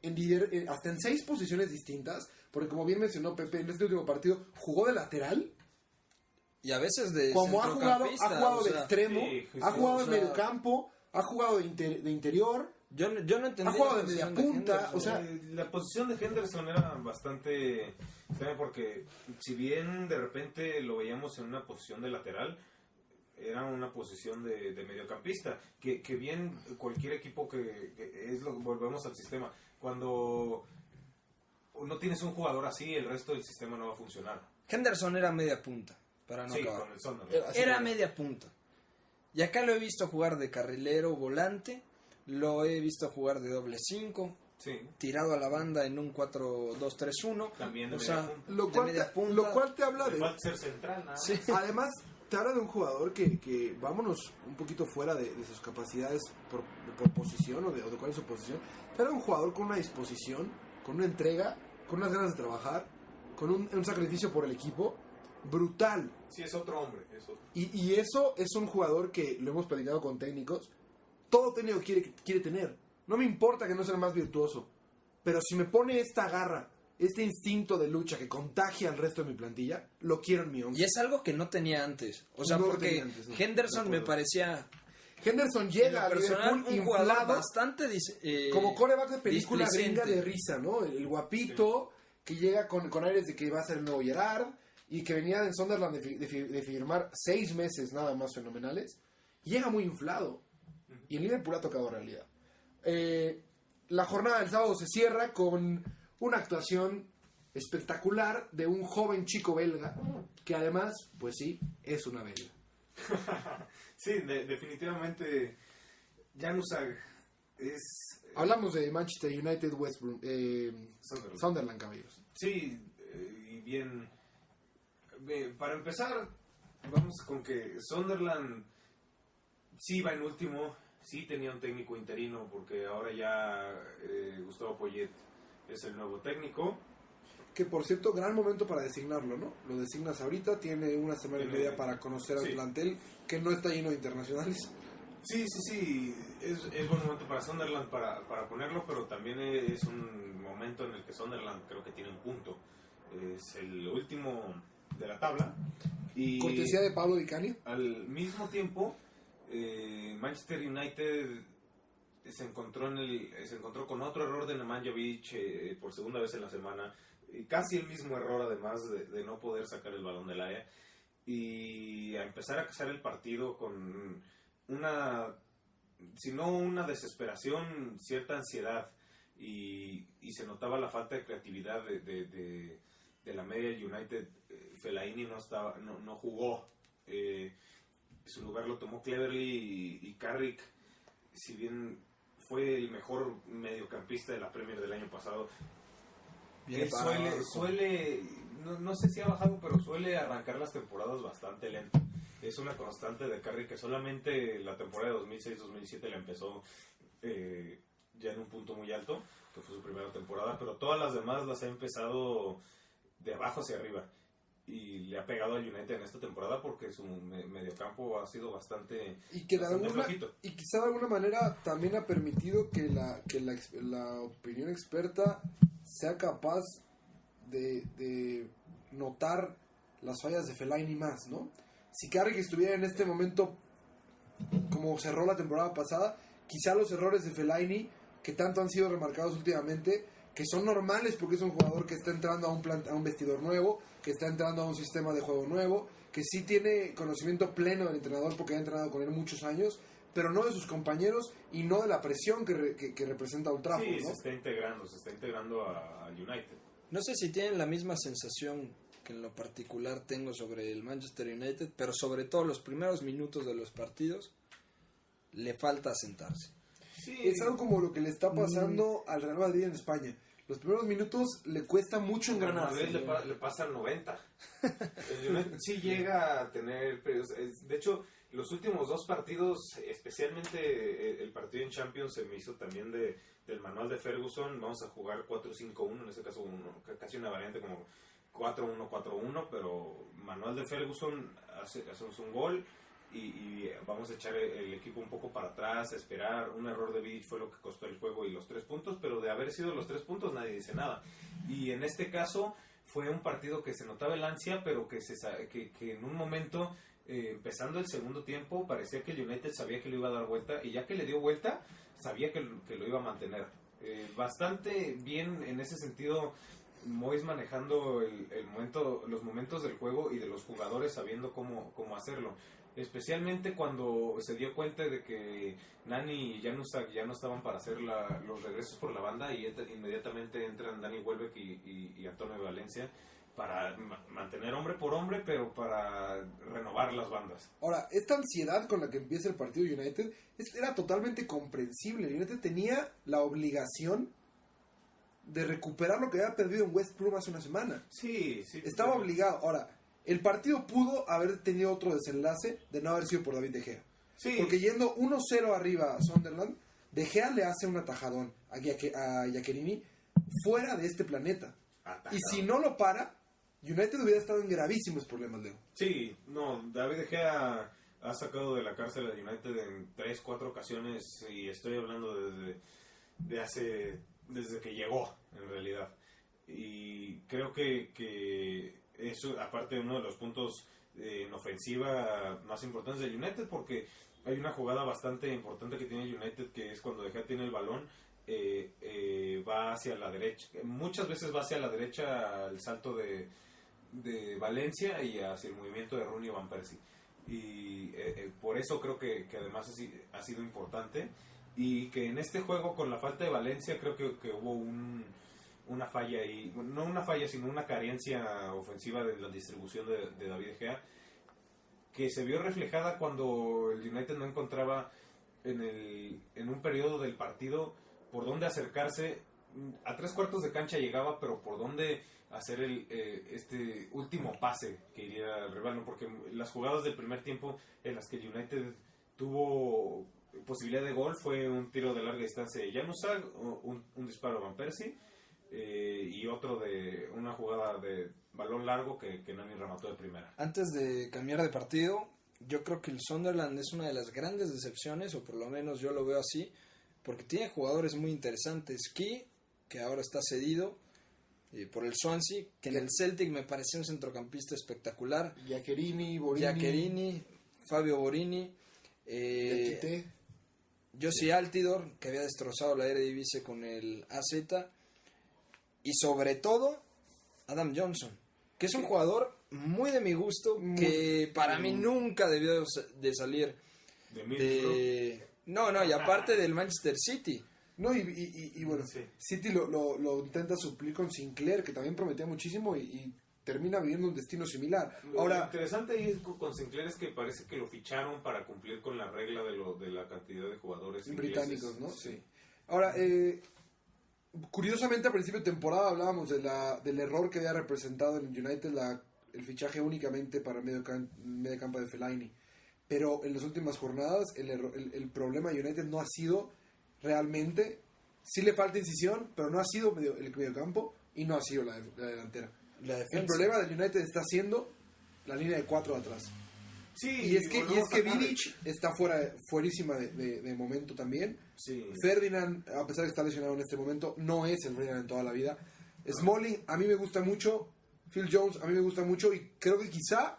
hasta en 6 posiciones distintas, porque como bien mencionó Pepe, en este último partido jugó de lateral,
y a veces de
como ha jugado
centrocampista,
de extremo,
sí,
ha jugado
o
en
sea,
mediocampo, ha jugado de interior,
Yo no entendí.
Ha jugado
la
de media
posición de
punta,
Henderson.
o sea,
La posición de Henderson era bastante extraña porque si bien de repente lo veíamos en una posición de lateral, era una posición de mediocampista, que bien cualquier equipo que es lo volvemos al sistema, cuando no tienes un jugador así, el resto del sistema no va a funcionar.
Henderson era media punta, para no
Sí,
acabar.
con el Sunderland.
Era media punta. Y acá lo he visto jugar de carrilero, volante, lo he visto jugar de doble 5,
Sí,
tirado a la banda en un 4-2-3-1.
también de
O
media
sea,
punta.
lo
de
cual,
media punta.
lo cual te habla
Le
de...
falta ser central, nada.
Sí.
Además, te habla de un jugador que vámonos un poquito fuera de sus capacidades por posición o de cuál es su posición. Te habla de un jugador con una disposición, con una entrega, con unas ganas de trabajar, con un sacrificio por el equipo brutal.
Sí, es otro hombre.
Y eso es un jugador que lo hemos platicado con técnicos. Todo técnico quiere tener. No me importa que no sea el más virtuoso, pero si me pone esta garra, este instinto de lucha que contagia al resto de mi plantilla, lo quiero en mi once.
Y es algo que no tenía antes. O sea,
No lo
porque
tenía antes, no.
Henderson
De
me
acuerdo.
parecía
Henderson
en
llega
lo
a
personal
Liverpool
un jugador
inflado
bastante
como coreback de película
displicente.
gringa de risa, ¿no? El guapito que llega con aires de que va a ser el nuevo Gerrard y que venía en Sunderland de firmar 6 meses nada más fenomenales. Llega muy inflado. Y en Liverpool ha tocado realidad. La jornada del sábado se cierra con una actuación espectacular de un joven chico belga que además, pues sí, es una belga.
Sí, definitivamente Januzaj es...
Hablamos de Manchester United, West Brom, Sunderland, caballeros.
Sí, y bien... Para empezar, vamos con que Sunderland sí va en último, sí tenía un técnico interino, porque ahora ya Gustavo Poyet es el nuevo técnico.
Que por cierto, gran momento para designarlo, ¿no? Lo designas ahorita, tiene una semana y media para conocer al
Sí.
plantel, que no está lleno de internacionales.
Sí, es buen momento para Sunderland para ponerlo, pero también es un momento en el que Sunderland creo que tiene un punto. Es el último de la tabla. Y
Cortesía de Pablo Di Canio.
al mismo tiempo, Manchester United se encontró con otro error de Nemanja Vidic por segunda vez en la semana. Casi el mismo error, además de no poder sacar el balón del área. Y a empezar a cazar el partido con si no una desesperación, cierta ansiedad. Y se notaba la falta de creatividad de la media United. Fellaini no jugó. Su lugar lo tomó Cleverley y Carrick, si bien fue el mejor mediocampista de la Premier del año pasado. Él suele no sé si ha bajado, pero suele arrancar las temporadas bastante lento. Es una constante de Carrick que solamente la temporada de 2006-2007 la empezó ya en un punto muy alto, que fue su primera temporada, pero todas las demás las ha empezado de abajo hacia arriba. Y le ha pegado al United en esta temporada porque su mediocampo ha sido bastante flojito.
Y quizá de alguna manera también ha permitido que la opinión experta sea capaz de notar las fallas de Fellaini más, ¿no? Si Carrick estuviera en este momento como cerró la temporada pasada, quizá los errores de Fellaini, que tanto han sido remarcados últimamente, que son normales porque es un jugador que está entrando a un vestidor nuevo, que está entrando a un sistema de juego nuevo, que sí tiene conocimiento pleno del entrenador porque ha entrenado con él muchos años, pero no de sus compañeros y no de la presión que representa Old Trafford,
Sí,
¿no?
se está integrando a United.
No sé si tienen la misma sensación que en lo particular tengo sobre el Manchester United, pero sobre todo los primeros minutos de los partidos le falta asentarse.
Sí,
Es algo como lo que le está pasando al Real Madrid en España. Los primeros minutos le cuesta mucho
a
engranarse.
Madrid le pasa al 90. El United sí llega a tener periodos. De hecho, los últimos 2 partidos, especialmente el partido en Champions, se me hizo también del manual de Ferguson. Vamos a jugar 4-5-1, en este caso casi una variante como 4-1-4-1, pero manual de Ferguson, hacemos un gol y vamos a echar el equipo un poco para atrás, esperar. Un error de Vidic fue lo que costó el juego y los 3 puntos, pero de haber sido los 3 puntos nadie dice nada. Y en este caso fue un partido que se notaba el ansia, pero que en un momento empezando el segundo tiempo, parecía que el United sabía que le iba a dar vuelta, y ya que le dio vuelta, sabía que lo iba a mantener. Bastante bien en ese sentido, Moyes manejando los momentos del juego y de los jugadores sabiendo cómo hacerlo. Especialmente cuando se dio cuenta de que Nani y Januzaj ya no estaban para hacer los regresos por la banda, y inmediatamente entran Dani Welbeck y Antonio Valencia para mantener hombre por hombre, pero para renovar las bandas.
Ahora, esta ansiedad con la que empieza el partido United era totalmente comprensible. United tenía la obligación de recuperar lo que había perdido en West Brom hace una semana.
Sí.
Estaba obligado. Ahora, el partido pudo haber tenido otro desenlace de no haber sido por David De Gea.
Sí.
Porque yendo 1-0 arriba a Sunderland, De Gea le hace un atajadón a Giaccherini fuera de este planeta.
Atajadón.
Y si no lo para, United hubiera estado en gravísimos problemas, Leo.
Sí, no, David De Gea ha sacado de la cárcel a United en 3-4 ocasiones, y estoy hablando desde que llegó, en realidad. Y creo que eso, aparte, uno de los puntos en ofensiva más importantes de United, porque hay una jugada bastante importante que tiene United, que es cuando De Gea tiene el balón, va hacia la derecha. Muchas veces va hacia la derecha al salto de Valencia y hacia el movimiento de Rooney y Van Persie. Y por eso creo que además ha sido importante, y que en este juego, con la falta de Valencia, creo que hubo una falla ahí, no una falla, sino una carencia ofensiva de la distribución de David De Gea, que se vio reflejada cuando el United no encontraba en un periodo del partido por dónde acercarse. A 3/4 de cancha llegaba, pero por dónde hacer este último pase que iría al rival, ¿no? Porque las jugadas del primer tiempo en las que el United tuvo posibilidad de gol fue un tiro de larga distancia de Januzaj, un disparo de Van Persie, y otro de una jugada de balón largo que Nani remató de primera.
Antes de cambiar de partido, yo creo que el Sunderland es una de las grandes decepciones, o por lo menos yo lo veo así, porque tiene jugadores muy interesantes. Ki, que ahora está cedido por el Swansea, que en el Celtic me parece un centrocampista espectacular. Giaccherini, Fabio Borini, Josie Altidore, que había destrozado la Eredivisie con el AZ, y sobre todo Adam Johnson, que es un jugador muy de mi gusto, que para mí nunca debió de salir No, y aparte del Manchester City.
No, y bueno,
sí.
City lo intenta suplir con Sinclair, que también prometía muchísimo, y termina viviendo un destino similar.
Ahora,
Ahora,
lo interesante ahí con Sinclair es que parece que lo ficharon para cumplir con la regla de la cantidad de jugadores
británicos,
ingleses.
¿no? Sí. Ahora, curiosamente, a principio de temporada hablábamos del error que había representado en United el fichaje únicamente para medio campo de Fellaini. Pero en las últimas jornadas el problema de United no ha sido realmente, sí le falta incisión, pero no ha sido el mediocampo y no ha sido la delantera. El problema del United está siendo la línea de 4 de atrás.
Sí,
Y es que Vidic está fuerísima de momento también.
Sí.
Ferdinand, a pesar de estar lesionado en este momento, no es el Ferdinand en toda la vida. Smalling a mí me gusta mucho, Phil Jones a mí me gusta mucho, y creo que quizá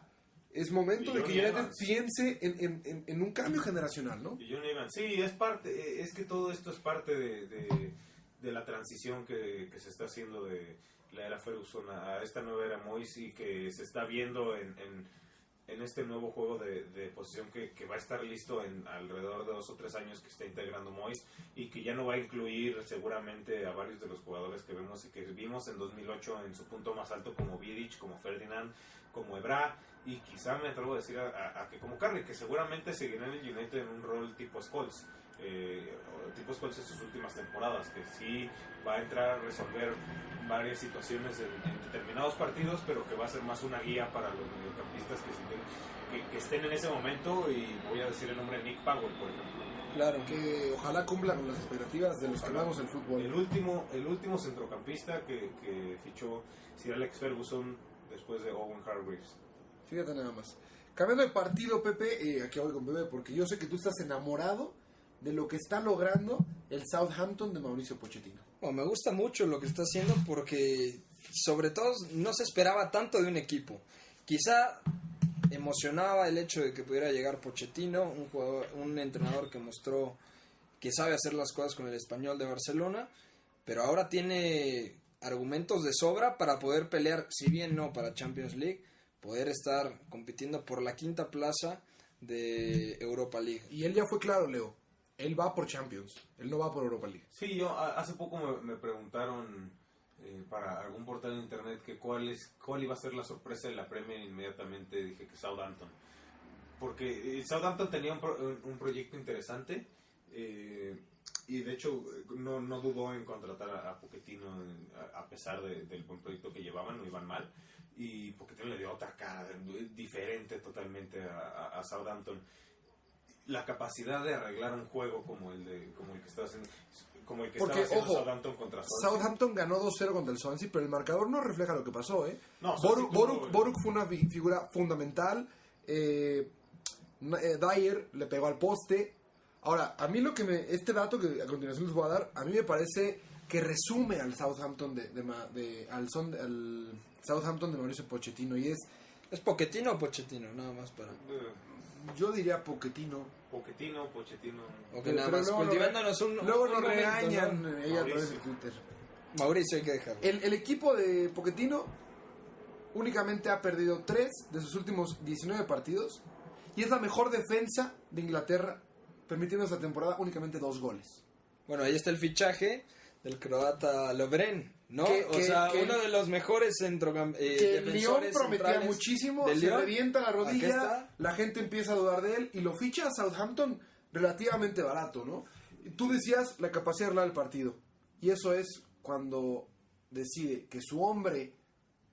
es momento de que United
Evans
piense en un cambio generacional, ¿no?
Y Johnny Evans, sí, es que todo esto es parte de la transición que se está haciendo de la era Ferguson a esta nueva era Moyes, y que se está viendo en este nuevo juego de posición que va a estar listo en alrededor de 2 o 3 años, que está integrando Moyes, y que ya no va a incluir seguramente a varios de los jugadores que vemos y que vimos en 2008 en su punto más alto, como Vidic, como Ferdinand, como Evra, y quizá me atrevo a decir a que como Carrick, que seguramente seguirá en el United en un rol tipo Scholes, tipo Scholes en sus últimas temporadas, que sí va a entrar a resolver varias situaciones en determinados partidos, pero que va a ser más una guía para los mediocampistas que estén en ese momento, y voy a decir el nombre de Nick Powell, por ejemplo.
Claro, que ojalá cumpla con las expectativas de los que amamos el fútbol.
El último centrocampista que fichó Sir Alex Ferguson después de Owen Hargreaves.
Fíjate nada más. Cambiando de partido, Pepe, aquí voy con Pepe, porque yo sé que tú estás enamorado de lo que está logrando el Southampton de Mauricio Pochettino.
Me gusta mucho lo que está haciendo, porque sobre todo no se esperaba tanto de un equipo. Quizá emocionaba el hecho de que pudiera llegar Pochettino, un entrenador que mostró que sabe hacer las cosas con el Español de Barcelona, pero ahora tiene argumentos de sobra para poder pelear, si bien no para Champions League, poder estar compitiendo por la quinta plaza de Europa League.
Y él ya fue claro, Leo. Él va por Champions. Él no va por Europa League.
Sí, hace poco me preguntaron para algún portal de internet que cuál iba a ser la sorpresa de la Premier. Inmediatamente dije que Southampton. Porque Southampton tenía un proyecto interesante y de hecho no dudó en contratar a Pochettino a pesar del buen proyecto que llevaban, no iban mal. Y Pochettino le dio otra cara diferente totalmente a Southampton. La capacidad de arreglar un juego como el que estaba haciendo,
Porque,
estaba haciendo
ojo,
Southampton contra Swansea.
Southampton ganó 2-0 contra el Swansea, pero el marcador no refleja lo que pasó, ¿eh?
No,
Boruk fue una figura fundamental. Dyer le pegó al poste. Ahora, a mí este dato que a continuación les voy a dar, a mí me parece que resume al Southampton al Southampton de Mauricio Pochettino, y
¿Es Pochettino o Pochettino? Nada más para...
yo diría Pochettino.
Pochettino.
Ok,
Pero
nada más,
luego
cultivándonos un
luego nos
momento,
regañan
¿no?
ella a través de Twitter.
Mauricio, hay que dejarlo.
El equipo de Pochettino únicamente ha perdido 3 de sus últimos 19 partidos y es la mejor defensa de Inglaterra, permitiendo esta temporada únicamente 2 goles.
Bueno, ahí está el fichaje del croata Lovren, ¿no?
Que
Uno de los mejores
Que el Lyon
defensores
prometía
centrales
muchísimo,
del
se
Lyon.
revienta la
Aquí
rodilla,
está.
la gente empieza a dudar de él y lo ficha a Southampton relativamente barato, ¿no? Tú decías la capacidad de arreglar el partido, y eso es cuando decide que su hombre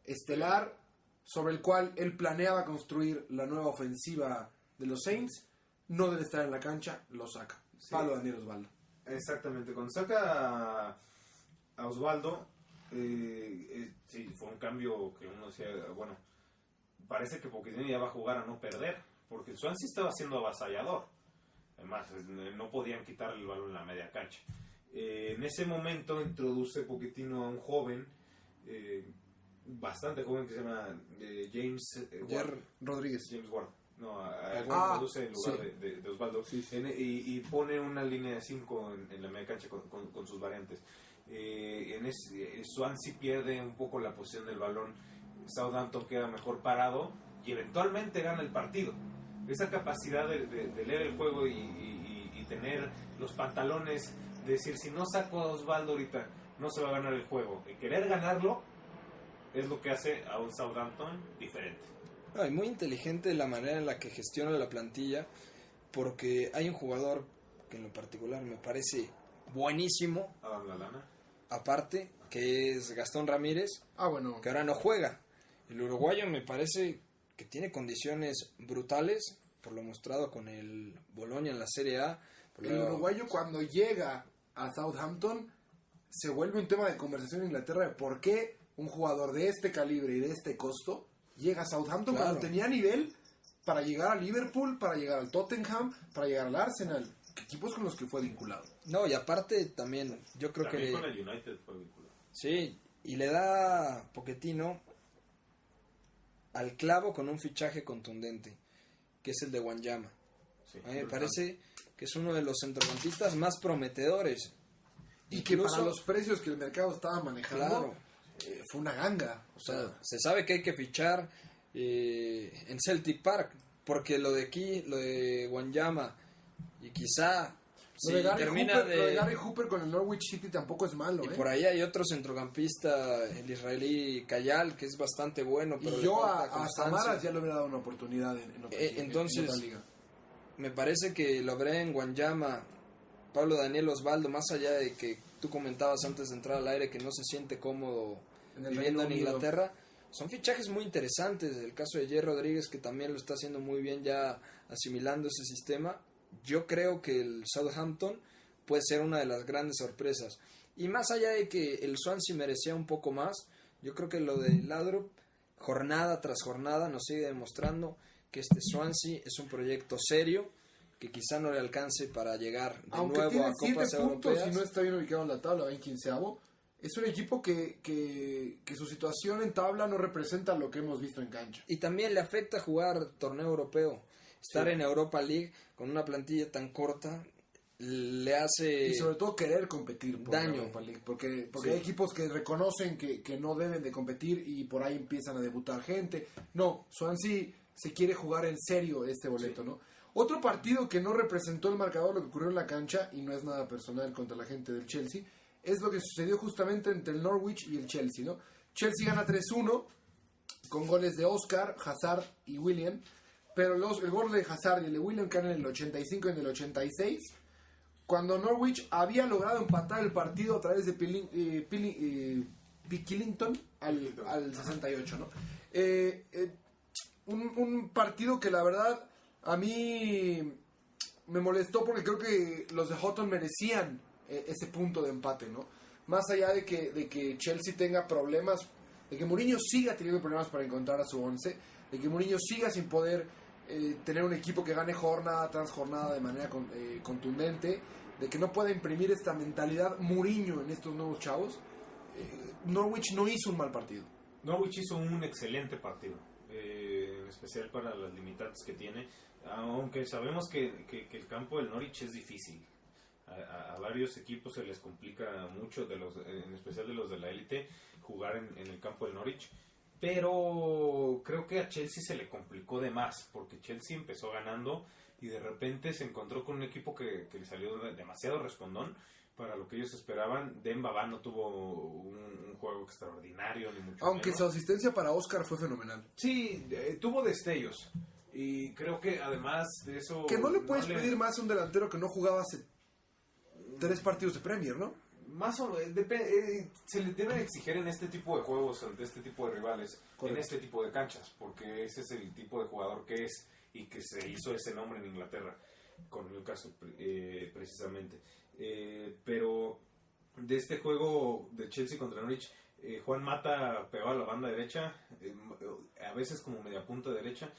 estelar, sobre el cual él planeaba construir la nueva ofensiva de los Saints, no debe estar en la cancha, lo saca.
Sí.
Pablo Daniel Osvaldo.
Exactamente, cuando saca a Osvaldo, sí, fue un cambio que uno decía, bueno, parece que Pochettino ya va a jugar a no perder, porque el Swansea estaba siendo avasallador. Además, no podían quitarle el balón en la media cancha. En ese momento introduce Pochettino a un joven, bastante joven, que se llama James Ward.
Rodríguez.
James Ward. No, introduce en lugar de Osvaldo.
Sí, sí.
Y pone una línea de 5 en la media cancha con sus variantes. Swansea pierde un poco la posición del balón. Southampton queda mejor parado y eventualmente gana el partido. Esa capacidad de leer el juego y tener los pantalones de decir, si no saco a Osvaldo ahorita no se va a ganar el juego, y querer ganarlo es lo que hace a un Southampton diferente.
Y muy inteligente la manera en la que gestiona la plantilla, porque hay un jugador que en lo particular me parece buenísimo,
Adam Lallana.
aparte, que es Gastón Ramírez,
Bueno.
que ahora no juega. El uruguayo me parece que tiene condiciones brutales, por lo mostrado con el Bologna en la Serie A.
El uruguayo, cuando llega a Southampton, se vuelve un tema de conversación en Inglaterra de por qué un jugador de este calibre y de este costo llega a Southampton,
Claro,
cuando tenía nivel para llegar a Liverpool, para llegar al Tottenham, para llegar al Arsenal, equipos con los que fue vinculado.
No, y aparte también, yo creo
También
que...
con el United fue vinculado.
Sí, y le da Pochettino al clavo con un fichaje contundente, que es el de Wanyama.
Sí,
A mí me parece que es uno de los centrocampistas más prometedores.
Y que
Incluso,
para los precios que el mercado estaba manejando,
claro,
fue una ganga. O
o sea,
sea,
se sabe que hay que fichar en Celtic Park, porque lo de aquí, lo de Wanyama, y quizá si
lo de Gary
termina
Hooper, lo de Gary Hooper con el Norwich City tampoco es malo,
y por ahí hay otro centrocampista, el israelí Kayal, que es bastante bueno, pero
Y
le
yo
falta
a
constancia.
Samaras ya le hubiera dado una oportunidad en otra,
Entonces,
en otra liga.
Me parece que Lovren, Wanyama, Pablo Daniel Osvaldo, más allá de que tú comentabas antes de entrar al aire que no se siente cómodo
En el
viviendo en
Reino Unido.
Inglaterra, son fichajes muy interesantes. El caso de Jerry Rodríguez, que también lo está haciendo muy bien ya asimilando ese sistema. Yo creo que el Southampton puede ser una de las grandes sorpresas. Y más allá de que el Swansea merecía un poco más, yo creo que lo de Laudrup, jornada tras jornada, nos sigue demostrando que este Swansea es un proyecto serio, que quizá no le alcance para llegar de
Aunque
nuevo
tiene
a
7
Copas
puntos
Europeas.
y no está bien ubicado en la tabla, va en 15avo, es un equipo que su situación en tabla no representa lo que hemos visto en cancha.
Y también le afecta jugar torneo europeo. Estar
Sí.
en Europa League con una plantilla tan corta le hace
Y sobre todo querer competir por
daño.
la Europa League, porque
Sí.
hay equipos que reconocen que no deben de competir y por ahí empiezan a debutar gente. No, Swansea se quiere jugar en serio este boleto,
Sí.
¿no? Otro partido que no representó el marcador, lo que ocurrió en la cancha, y no es nada personal contra la gente del Chelsea, es lo que sucedió justamente entre el Norwich y el Chelsea, ¿no? Chelsea gana 3-1 con goles de Oscar, Hazard y William, pero el gol de Hazard y el de William caen en el 85 y en el 86, cuando Norwich había logrado empatar el partido a través de Picklington al 68, ¿no? Un partido que la verdad a mí me molestó porque creo que los de Houghton merecían ese punto de empate, ¿no? Más allá de que Chelsea tenga problemas, de que Mourinho siga teniendo problemas para encontrar a su 11, de que Mourinho siga sin poder tener un equipo que gane jornada tras jornada de manera contundente, de que no pueda imprimir esta mentalidad Mourinho en estos nuevos chavos. Norwich no hizo un mal partido.
Norwich hizo un excelente partido, en especial para las limitantes que tiene, aunque sabemos que el campo del Norwich es difícil. A varios equipos se les complica mucho, en especial de los de la élite, jugar en el campo del Norwich. Pero creo que a Chelsea se le complicó de más, porque Chelsea empezó ganando y de repente se encontró con un equipo que le salió demasiado respondón para lo que ellos esperaban. Demba Ba no tuvo un juego extraordinario, ni mucho
Aunque
menos.
su asistencia para Oscar fue fenomenal.
Sí, tuvo destellos. Y creo que además de eso...
Que no le puedes pedir más a un delantero que no jugaba hace 3 partidos de Premier, ¿no?
Más o menos, se le debe exigir en este tipo de juegos, ante este tipo de rivales,
Correcto.
en este tipo de canchas, porque ese es el tipo de jugador que es y que se hizo ese nombre en Inglaterra, con Newcastle precisamente. Pero de este juego de Chelsea contra Norwich, Juan Mata pegaba a la banda derecha, a veces como media punta derecha,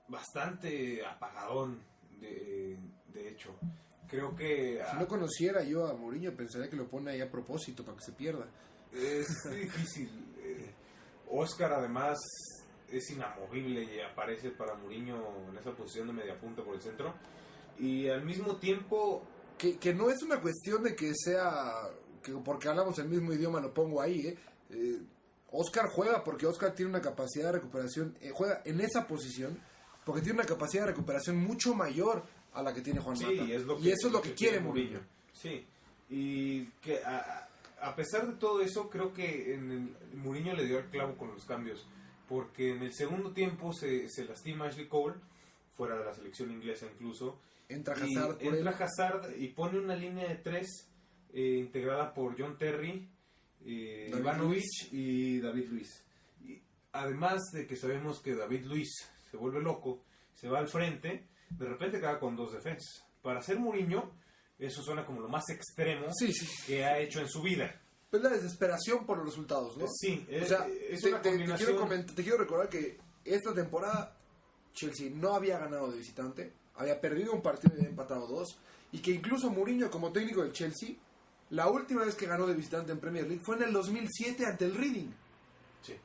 bastante apagadón, de hecho. Creo que...
Si no conociera yo a Mourinho, pensaría que lo pone ahí a propósito para que se pierda.
Es difícil. Oscar además es inamovible y aparece para Mourinho en esa posición de media punta por el centro. Y al mismo tiempo...
Que no es una cuestión de que sea... que porque hablamos el mismo idioma lo pongo ahí, Oscar juega porque Oscar tiene una capacidad de recuperación, juega en esa posición porque tiene una capacidad de recuperación mucho mayor a la que tiene Juan Mata.
Sí,
Y eso es lo que quiere Mourinho.
Sí, y que a pesar de todo eso, creo que Mourinho le dio el clavo con los cambios, porque en el segundo tiempo se lastima Ashley Cole, fuera de la selección inglesa incluso.
Entra Hazard por él.
Entra Hazard y pone una línea de 3 integrada por John Terry, Ivanovic y David Luiz. Y además de que sabemos que David Luiz se vuelve loco, se va al frente, de repente queda con 2 defensas. Para ser Mourinho, eso suena como lo más extremo
Sí, sí.
que ha hecho en su vida.
Es la desesperación por los resultados, ¿no?
Sí,
O sea,
es
te
una combinación.
te quiero recordar que esta temporada Chelsea no había ganado de visitante, había perdido un partido y había empatado 2, y que incluso Mourinho como técnico del Chelsea, la última vez que ganó de visitante en Premier League fue en el 2007 ante el Reading.
Sí.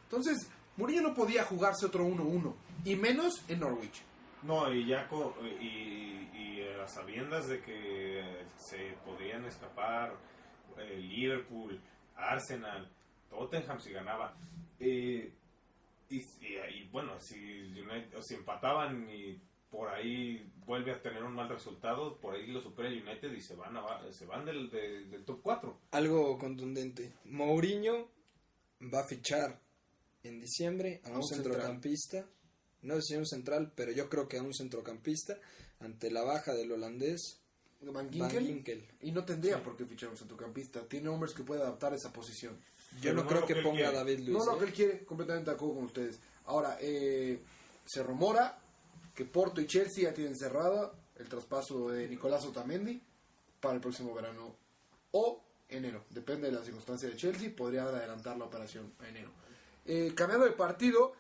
Entonces, Mourinho no podía jugarse otro 1-1, y menos en Norwich.
No, y ya a sabiendas de que se podrían escapar Liverpool, Arsenal, Tottenham si ganaba. Y bueno, si empataban y por ahí vuelve a tener un mal resultado, por ahí lo supera el United y se van del top 4.
algo contundente. Mourinho va a fichar en diciembre a un centrocampista. No sé si un central, pero yo creo que a un centrocampista ante la baja del holandés
Van
Van Ginkel.
Y no tendría
Sí.
por qué fichar un centrocampista. Tiene hombres que puede adaptar esa posición.
Yo no
Pero
creo
lo
que
que él
ponga a
quiere.
David Luiz.
No, lo que él quiere, completamente de acuerdo con ustedes. Ahora, se rumora que Porto y Chelsea ya tienen cerrado el traspaso de Nicolás Otamendi para el próximo verano o enero. Depende de las circunstancias de Chelsea, podría adelantar la operación a enero. Cambiando de partido,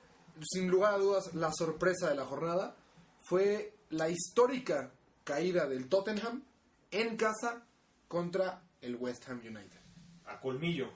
sin lugar a dudas, la sorpresa de la jornada fue la histórica caída del Tottenham en casa contra el West Ham United.
A A colmillo.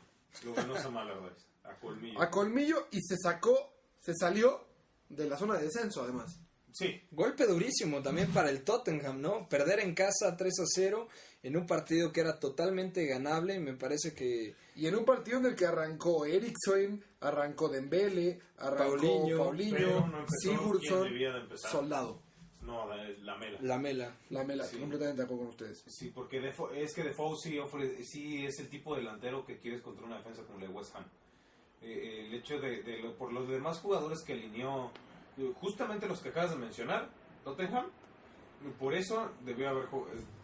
Lo ganó Sam Allardyce. A colmillo.
A colmillo y se salió de la zona de descenso, además.
Sí.
Golpe durísimo también para el Tottenham, ¿no? Perder en casa 3-0 en un partido que era totalmente ganable, me parece que...
Y en un partido en el que arrancó Eriksen, arrancó Dembele, arrancó
Paulinho,
pero no empezó
Sigurdsson,
quien debía de empezar.
Soldado.
No, la Mela.
La Mela.
Sí. Completamente de acuerdo con ustedes.
Sí, porque es que Defoe sí es el tipo de delantero que quieres contra una defensa como la de West Ham. El hecho por los demás jugadores que alineó, justamente los que acabas de mencionar, Tottenham, por eso debió haber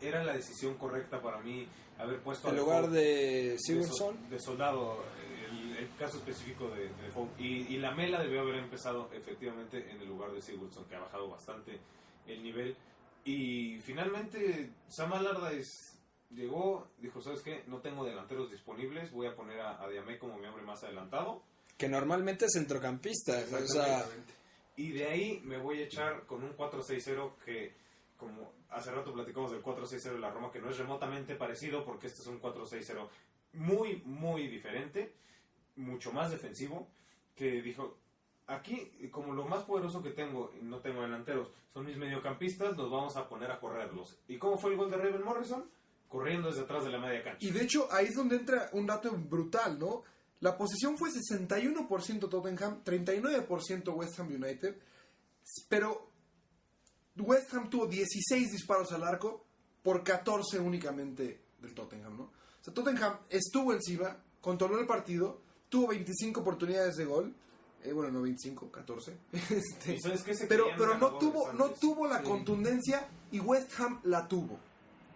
era la decisión correcta para mí haber puesto
En
a
lugar
Defoe
de Sigurdsson.
de Soldado, el caso específico de Defoe, y la Mela debió haber empezado efectivamente en el lugar de Sigurdsson, que ha bajado bastante el nivel. Y finalmente Sam Allardyce llegó, dijo, ¿sabes qué? No tengo delanteros disponibles, voy a poner a Diamé como mi hombre más adelantado.
Que normalmente es centrocampista. O sea,
Y de ahí me voy a echar con un 4-6-0 que, como hace rato platicamos del 4-6-0 de la Roma, que no es remotamente parecido porque este es un 4-6-0 muy, muy diferente, mucho más defensivo, que dijo, aquí, como lo más poderoso que tengo, y no tengo delanteros, son mis mediocampistas, los vamos a poner a correrlos. ¿Y cómo fue el gol de Raven Morrison? Corriendo desde atrás de la media cancha.
Y de hecho, ahí es donde entra un dato brutal, ¿no? La posesión fue 61% Tottenham, 39% West Ham United, pero West Ham tuvo 16 disparos al arco por 14 únicamente del Tottenham, ¿no? O sea, Tottenham estuvo encima, controló el partido, tuvo 25 oportunidades de gol, bueno, no 25, 14.
¿Y sabes qué?
Pero no tuvo la
Sí.
contundencia y West Ham la tuvo.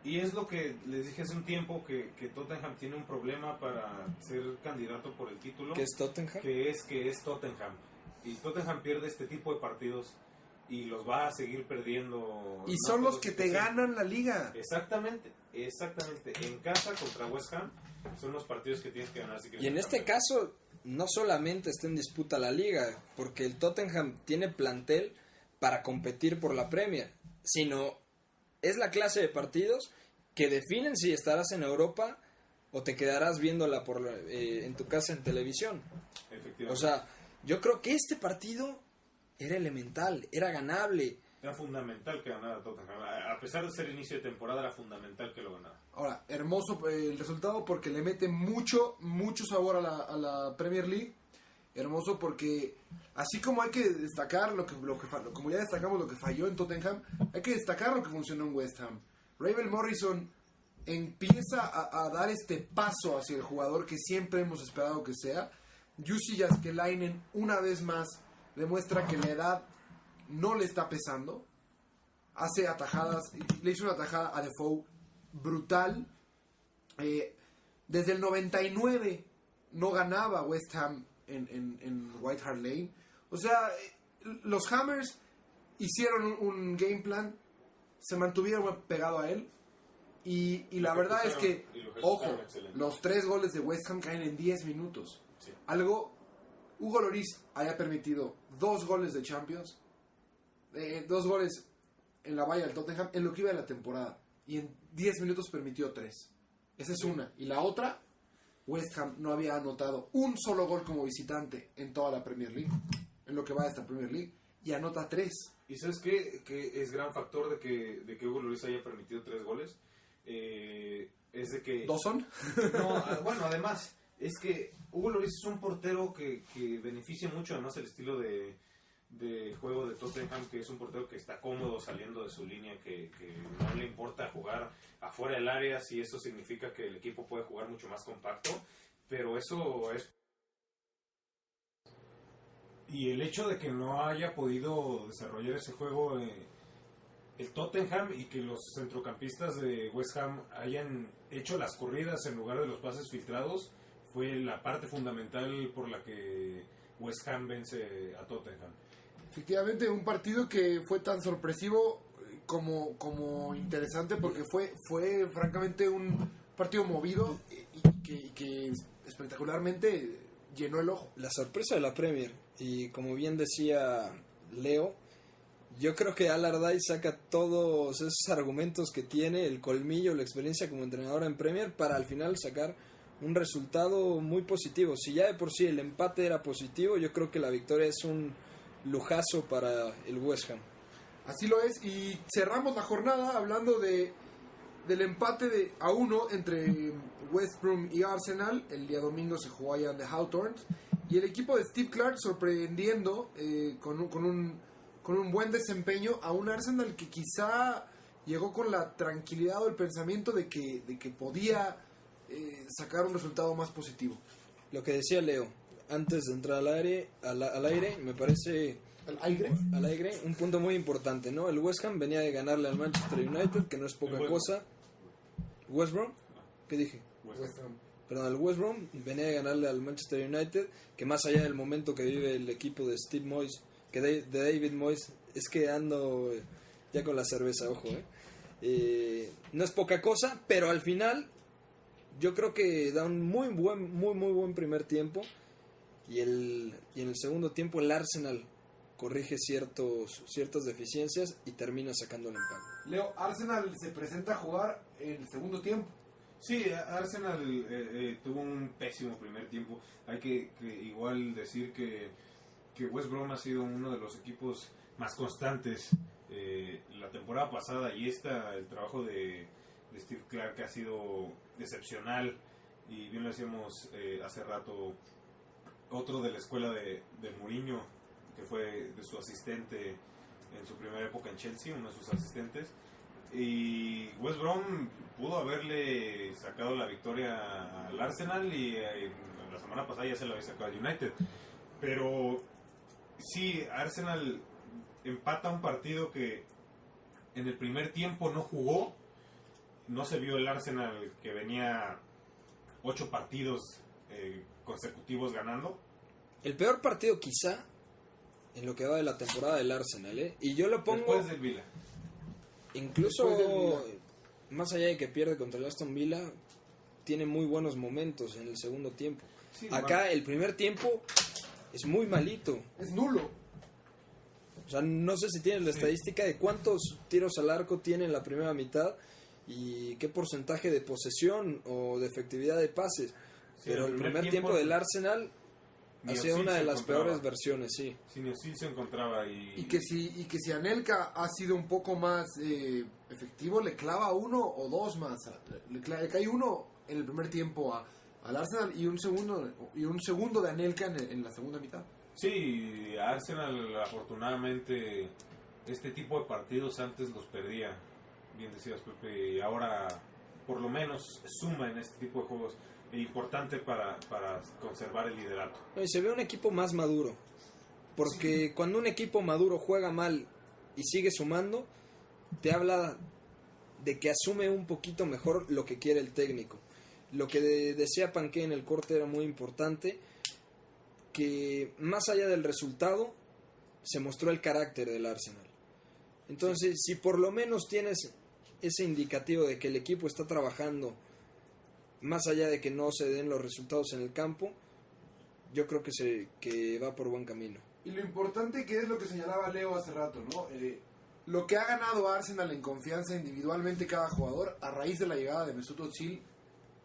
Y es lo que les dije hace un tiempo, que Tottenham tiene un problema para ser candidato por el título,
que es Tottenham.
que es Tottenham. Y Tottenham pierde este tipo de partidos y los va a seguir perdiendo.
Y
no
son los
todos
que te
sí.
ganan la liga.
Exactamente. En casa contra West Ham son los partidos que tienes que ganar. Si quieres
Y en
ser
este
campeón.
caso, no solamente está en disputa la liga, porque el Tottenham tiene plantel para competir por la Premier, sino es la clase de partidos que definen si estarás en Europa o te quedarás viéndola en tu casa en televisión.
Efectivamente.
O sea, yo creo que este partido era elemental, era ganable.
Era fundamental que ganara Tottenham. A pesar de ser inicio de temporada, era fundamental que lo ganara.
Ahora, hermoso el resultado porque le mete mucho sabor a la Premier League. Hermoso porque así como hay que destacar como ya destacamos lo que falló en Tottenham, hay que destacar lo que funcionó en West Ham. Raven Morrison empieza a dar este paso hacia el jugador que siempre hemos esperado que sea. Jussi Jääskeläinen una vez más demuestra que la edad no le está pesando. Hace atajadas, le hizo una atajada a Defoe brutal. Desde el 99 no ganaba West Ham en White Hart Lane. O sea, los Hammers hicieron un game plan, se mantuvieron pegado a él. Y la verdad es que, ojo, los 3 goles de West Ham caen en 10 minutos.
Sí.
Hugo Lloris haya permitido 2 goles de Champions, 2 goles en la valla del Tottenham en lo que iba de la temporada. Y en 10 minutos permitió 3. Esa es una. Y la otra, West Ham no había anotado un solo gol como visitante en toda la Premier League, en lo que va de esta Premier League, y anota 3.
¿Y sabes qué? Que es gran factor de que Hugo Lloris haya permitido 3 goles. Es de que...
¿2 son?
No, bueno, además, es que Hugo Lloris es un portero que beneficia mucho, además, el estilo de juego de Tottenham, que es un portero que está cómodo saliendo de su línea, que no le importa jugar afuera del área, si eso significa que el equipo puede jugar mucho más compacto, pero eso es... Y el hecho de que no haya podido desarrollar ese juego el Tottenham y que los centrocampistas de West Ham hayan hecho las corridas en lugar de los pases filtrados fue la parte fundamental por la que West Ham vence a Tottenham.
Efectivamente, un partido que fue tan sorpresivo como interesante, porque fue francamente un partido movido y que espectacularmente llenó el ojo.
La sorpresa de la Premier, y como bien decía Leo, yo creo que Allardyce saca todos esos argumentos que tiene, el colmillo, la experiencia como entrenador en Premier, para al final sacar un resultado muy positivo. Si ya de por sí el empate era positivo, yo creo que la victoria es un lujazo para el West Ham.
Así lo es, y cerramos la jornada hablando del empate de 1 entre West Brom y Arsenal. El día domingo se jugó allá en The Hawthorns, y el equipo de Steve Clarke sorprendiendo con un buen desempeño a un Arsenal que quizá llegó con la tranquilidad o el pensamiento de que podía sacar un resultado más positivo.
Lo que decía Leo, antes de entrar al aire, me parece... Al aire, un punto muy importante, ¿no? El West Ham venía de ganarle al Manchester United, que no es poca cosa. ¿West Brom? ¿Qué dije?
West Ham.
Perdón, el West Brom venía de ganarle al Manchester United, que más allá del momento que vive el equipo de Steve Moyes, de David Moyes, es que ando ya con la cerveza, ojo, no es poca cosa, pero al final yo creo que da un muy buen primer tiempo, y en el segundo tiempo el Arsenal corrige ciertas deficiencias y termina sacando el empate.
Leo, Arsenal se presenta a jugar en el segundo tiempo.
Sí, Arsenal tuvo un pésimo primer tiempo. Hay que igual decir que West Brom ha sido uno de los equipos más constantes la temporada pasada, y el trabajo de Steve Clarke ha sido excepcional, y bien lo decíamos hace rato, otro de la escuela de Mourinho, que fue de su asistente en su primera época en Chelsea, uno de sus asistentes. Y West Brom pudo haberle sacado la victoria al Arsenal, y la semana pasada ya se lo había sacado al United. Pero sí, Arsenal empata un partido que en el primer tiempo no jugó. No se vio el Arsenal que venía 8 partidos consecutivos ganando.
El peor partido quizá en lo que va de la temporada del Arsenal, y yo lo pongo
después del Villa.
Incluso más allá de que pierde contra el Aston Villa, tiene muy buenos momentos en el segundo tiempo.
Sí,
acá el primer tiempo es muy malito.
Es nulo.
O sea, no sé si tienes la estadística de cuántos tiros al arco tiene en la primera mitad y qué porcentaje de posesión o de efectividad de pases.
Sí,
pero el primer tiempo del Arsenal ha sido una de las peores versiones, sí.
Sin Özil se encontraba
y que si Anelka ha sido un poco más efectivo, le clava 1 o 2 más. Le cae 1 en el primer tiempo al Arsenal, y un segundo de Anelka en la segunda mitad.
Sí, Arsenal afortunadamente este tipo de partidos antes los perdía, bien decías Pepe, y ahora por lo menos suma en este tipo de juegos. Importante para conservar el liderato.
Y se ve un equipo más maduro, porque cuando un equipo maduro juega mal y sigue sumando, te habla de que asume un poquito mejor lo que quiere el técnico. Lo que decía Panqué en el corte era muy importante, que más allá del resultado se mostró el carácter del Arsenal. Entonces, si por lo menos tienes ese indicativo de que el equipo está trabajando, más allá de que no se den los resultados en el campo, yo creo que va por buen camino.
Y lo importante que es lo que señalaba Leo hace rato, ¿no? Lo que ha ganado Arsenal en confianza individualmente cada jugador a raíz de la llegada de Mesut Özil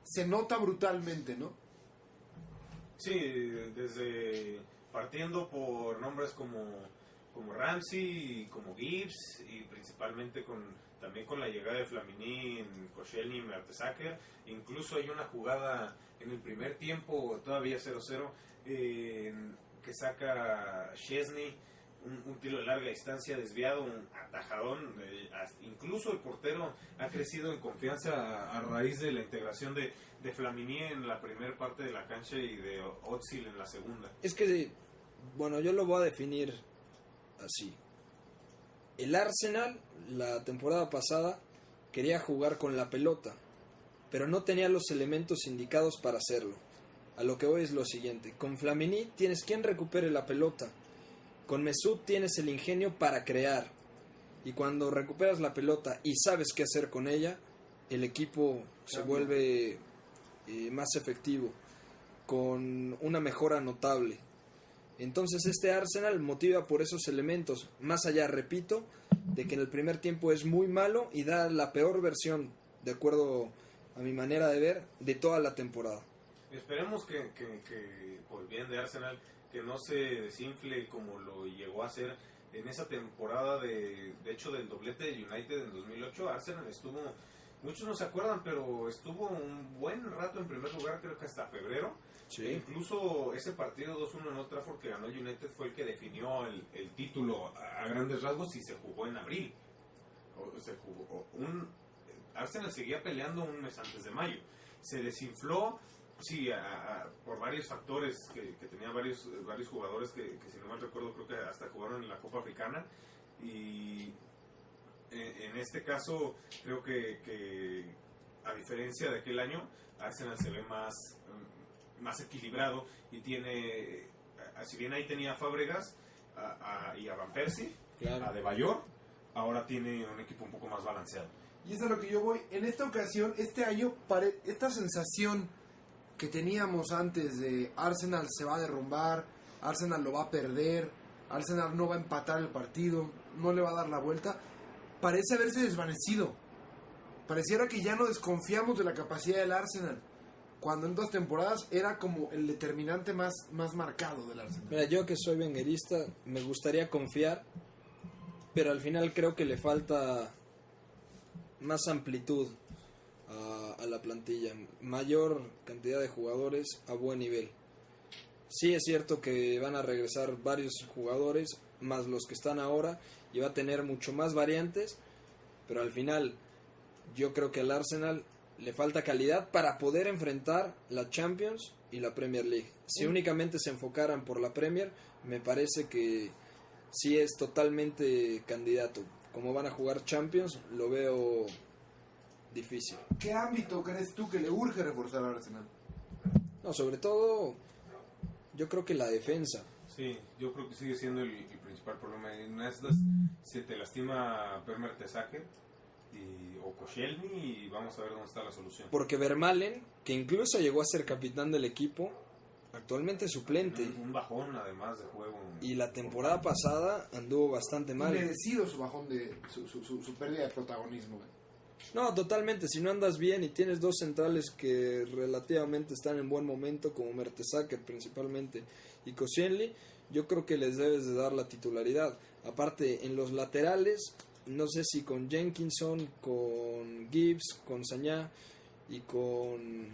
se nota brutalmente, ¿no?
Sí, desde partiendo por nombres como Ramsey y como Gibbs, y principalmente también con la llegada de Flamini, Koscielny y Mertesacker. Incluso hay una jugada en el primer tiempo, todavía 0-0, que saca Szczesny, un tiro de larga distancia desviado, un atajadón. Incluso el portero ha crecido en confianza a raíz de la integración de Flamini en la primera parte de la cancha y de Özil en la segunda.
Es que, bueno, yo lo voy a definir así. El Arsenal, la temporada pasada, quería jugar con la pelota, pero no tenía los elementos indicados para hacerlo. A lo que voy es lo siguiente: con Flamini tienes quien recupere la pelota, con Mesut tienes el ingenio para crear, y cuando recuperas la pelota y sabes qué hacer con ella, el equipo se vuelve más efectivo, con una mejora notable. Entonces este Arsenal motiva por esos elementos, más allá, repito, de que en el primer tiempo es muy malo y da la peor versión, de acuerdo a mi manera de ver, de toda la temporada.
Esperemos que por el bien de Arsenal, que no se desinfle como lo llegó a hacer en esa temporada de hecho del doblete de United en 2008. Arsenal estuvo, muchos no se acuerdan, pero estuvo un buen rato en primer lugar, creo que hasta febrero. E incluso ese partido 2-1 en Old Trafford que ganó el United fue el que definió el título a grandes rasgos, y se jugó en abril. Arsenal seguía peleando un mes antes de mayo. Se desinfló, sí, por varios factores, que tenía varios jugadores que si no mal recuerdo creo que hasta jugaron en la Copa Africana, y en este caso creo que a diferencia de aquel año, Arsenal se ve más equilibrado, y tiene, si bien ahí tenía a Fábregas y a Van Persie,
Claro.
a De Bayor, ahora tiene un equipo un poco más balanceado.
Y es a lo que yo voy. En esta ocasión, este año, esta sensación que teníamos antes de Arsenal se va a derrumbar, Arsenal lo va a perder, Arsenal no va a empatar el partido, no le va a dar la vuelta, parece haberse desvanecido. Pareciera que ya no desconfiamos de la capacidad del Arsenal, cuando en 2 temporadas era como el determinante más marcado del Arsenal.
Mira, yo que soy benguerista, me gustaría confiar, pero al final creo que le falta más amplitud a la plantilla, mayor cantidad de jugadores a buen nivel. Sí es cierto que van a regresar varios jugadores, más los que están ahora, y va a tener mucho más variantes, pero al final yo creo que al Arsenal le falta calidad para poder enfrentar la Champions y la Premier League. Si únicamente se enfocaran por la Premier, me parece que sí es totalmente candidato. Como van a jugar Champions, lo veo difícil.
¿Qué ámbito crees tú que le urge reforzar al Arsenal?
No, sobre todo, yo creo que la defensa.
Sí, yo creo que sigue siendo el principal problema. Se te lastima Per Mertesacker o Koscielny, y vamos a ver dónde está la solución.
Porque Vermaelen, que incluso llegó a ser capitán del equipo, actualmente suplente.
Un bajón además de juego.
Y la temporada pasada anduvo bastante mal.
Merecido su bajón de su pérdida de protagonismo.
No, totalmente. Si no andas bien y tienes 2 centrales que relativamente están en buen momento, como Mertesacker principalmente y Koscielny, yo creo que les debes de dar la titularidad. Aparte, en los laterales, no sé si con Jenkinson, con Gibbs, con Sañá y con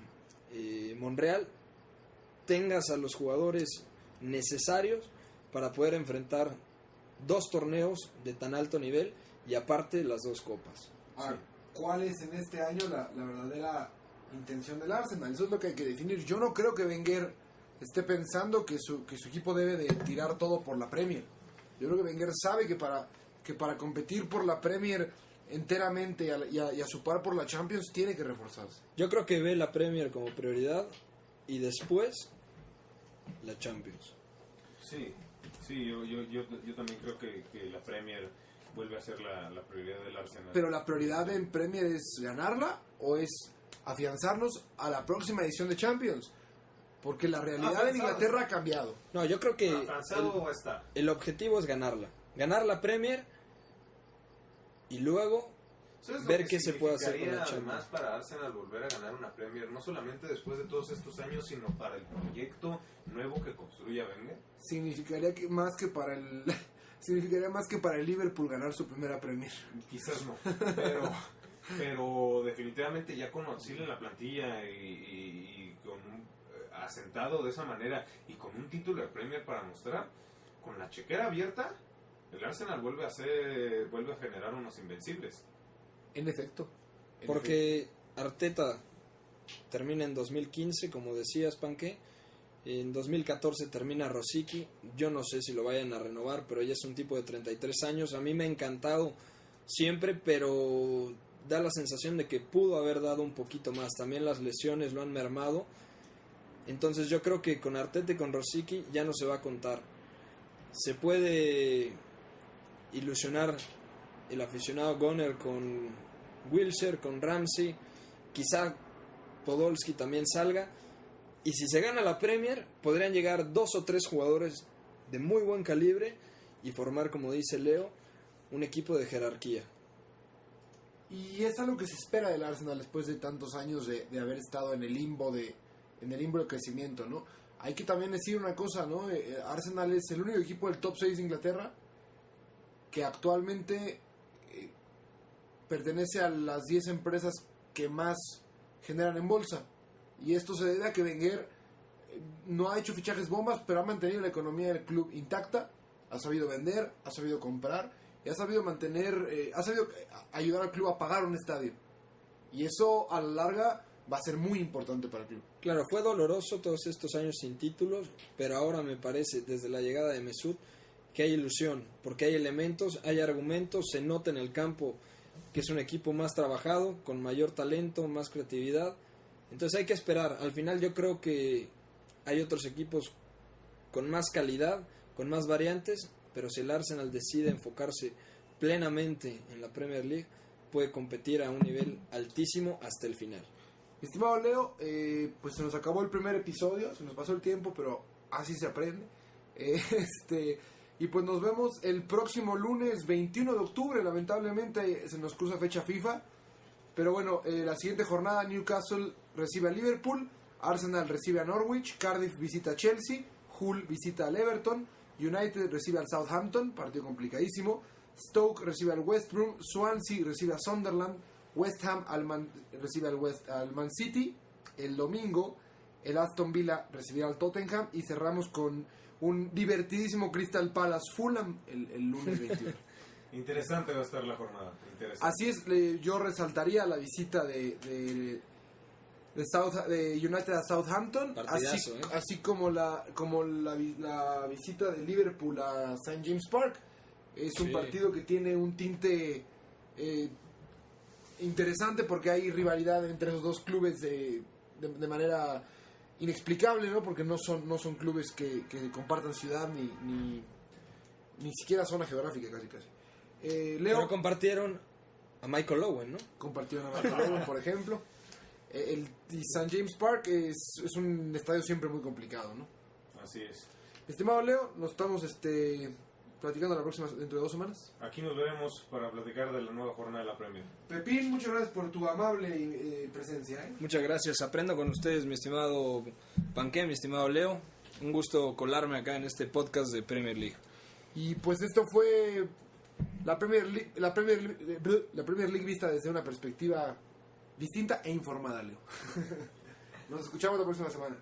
Monreal tengas a los jugadores necesarios para poder enfrentar 2 torneos de tan alto nivel, y aparte las 2 copas.
Ahora, ¿cuál es en este año la verdadera intención del Arsenal? Eso es lo que hay que definir. Yo no creo que Wenger esté pensando que su equipo debe de tirar todo por la Premier. Yo creo que Wenger sabe que para competir por la Premier enteramente y a su par por la Champions tiene que reforzarse.
Yo creo que ve la Premier como prioridad y después la Champions.
Sí, yo también creo que la Premier vuelve a ser la prioridad del Arsenal.
Pero la prioridad en Premier es ganarla o es afianzarnos a la próxima edición de Champions. Porque la realidad en Inglaterra ha cambiado.
No, yo creo que
Avanzado está.
el objetivo es ganarla. Ganar la Premier y luego
¿Sabes
ver
lo que
qué se puede hacer con la
significaría
Champions?
además para Arsenal volver a ganar una Premier? No solamente después de todos estos años, sino para el proyecto nuevo que construya Wenger.
Significaría más que para el Liverpool ganar su primera Premier.
Quizás no, pero definitivamente ya con Özil en la plantilla y con asentado de esa manera y con un título de Premier para mostrar, con la chequera abierta, el Arsenal vuelve a generar unos invencibles.
En efecto.
Porque Arteta termina en 2015, como decías, Panque. En 2014 termina Rosicky. Yo no sé si lo vayan a renovar, pero ella es un tipo de 33 años. A mí me ha encantado siempre, pero da la sensación de que pudo haber dado un poquito más. También las lesiones lo han mermado. Entonces yo creo que con Arteta y con Rosicky ya no se va a contar. Se puede ilusionar el aficionado Gunner con Wilshere, con Ramsey, quizá Podolski también salga, y si se gana la Premier podrían llegar 2 o 3 jugadores de muy buen calibre y formar, como dice Leo, un equipo de jerarquía.
Y es algo que se espera del Arsenal después de tantos años de haber estado en el limbo de en el limbo de crecimiento, ¿no? Hay que también decir una cosa, ¿no? Arsenal es el único equipo del top 6 de Inglaterra que actualmente pertenece a las 10 empresas que más generan en bolsa. Y esto se debe a que Wenger no ha hecho fichajes bombas, pero ha mantenido la economía del club intacta, ha sabido vender, ha sabido comprar y ha sabido mantener, ha sabido ayudar al club a pagar un estadio. Y eso a la larga va a ser muy importante para el club.
Claro, fue doloroso todos estos años sin títulos, pero ahora me parece, desde la llegada de Mesut, que hay ilusión, porque hay elementos, hay argumentos, se nota en el campo que es un equipo más trabajado, con mayor talento, más creatividad. Entonces hay que esperar. Al final yo creo que hay otros equipos con más calidad, con más variantes, pero si el Arsenal decide enfocarse plenamente en la Premier League, puede competir a un nivel altísimo hasta el final.
Estimado Leo, pues se nos acabó el primer episodio, se nos pasó el tiempo, pero así se aprende. Y pues nos vemos el próximo lunes 21 de octubre, lamentablemente se nos cruza fecha FIFA. Pero bueno, la siguiente jornada Newcastle recibe a Liverpool, Arsenal recibe a Norwich, Cardiff visita a Chelsea, Hull visita al Everton, United recibe al Southampton, partido complicadísimo, Stoke recibe al West Brom, Swansea recibe a Sunderland, West Ham recibe al Man City. El domingo el Aston Villa recibirá al Tottenham y cerramos con un divertidísimo Crystal Palace Fulham el lunes 21.
Interesante va a estar la jornada. Interesante.
Así es, yo resaltaría la visita de United a Southampton,
Partidazo,
así como la visita de Liverpool a St. James Park. Es un partido que tiene un tinte interesante porque hay rivalidad entre esos dos clubes de manera inexplicable, ¿no? Porque no son clubes que compartan ciudad ni siquiera zona geográfica casi. Leo,
Pero compartieron a Michael Owen, ¿no?
compartieron a Michael Owen, por ejemplo. Y St. James Park es un estadio siempre muy complicado, ¿no?
Así es.
Estimado Leo, nos estamos platicando dentro de 2 semanas.
Aquí nos veremos para platicar de la nueva jornada de la Premier.
Pepín, muchas gracias por tu amable presencia.
Muchas gracias, aprendo con ustedes, mi estimado Panqué, mi estimado Leo. Un gusto colarme acá en este podcast de Premier League.
Y pues esto fue la Premier League vista desde una perspectiva distinta e informada, Leo. Nos escuchamos la próxima semana.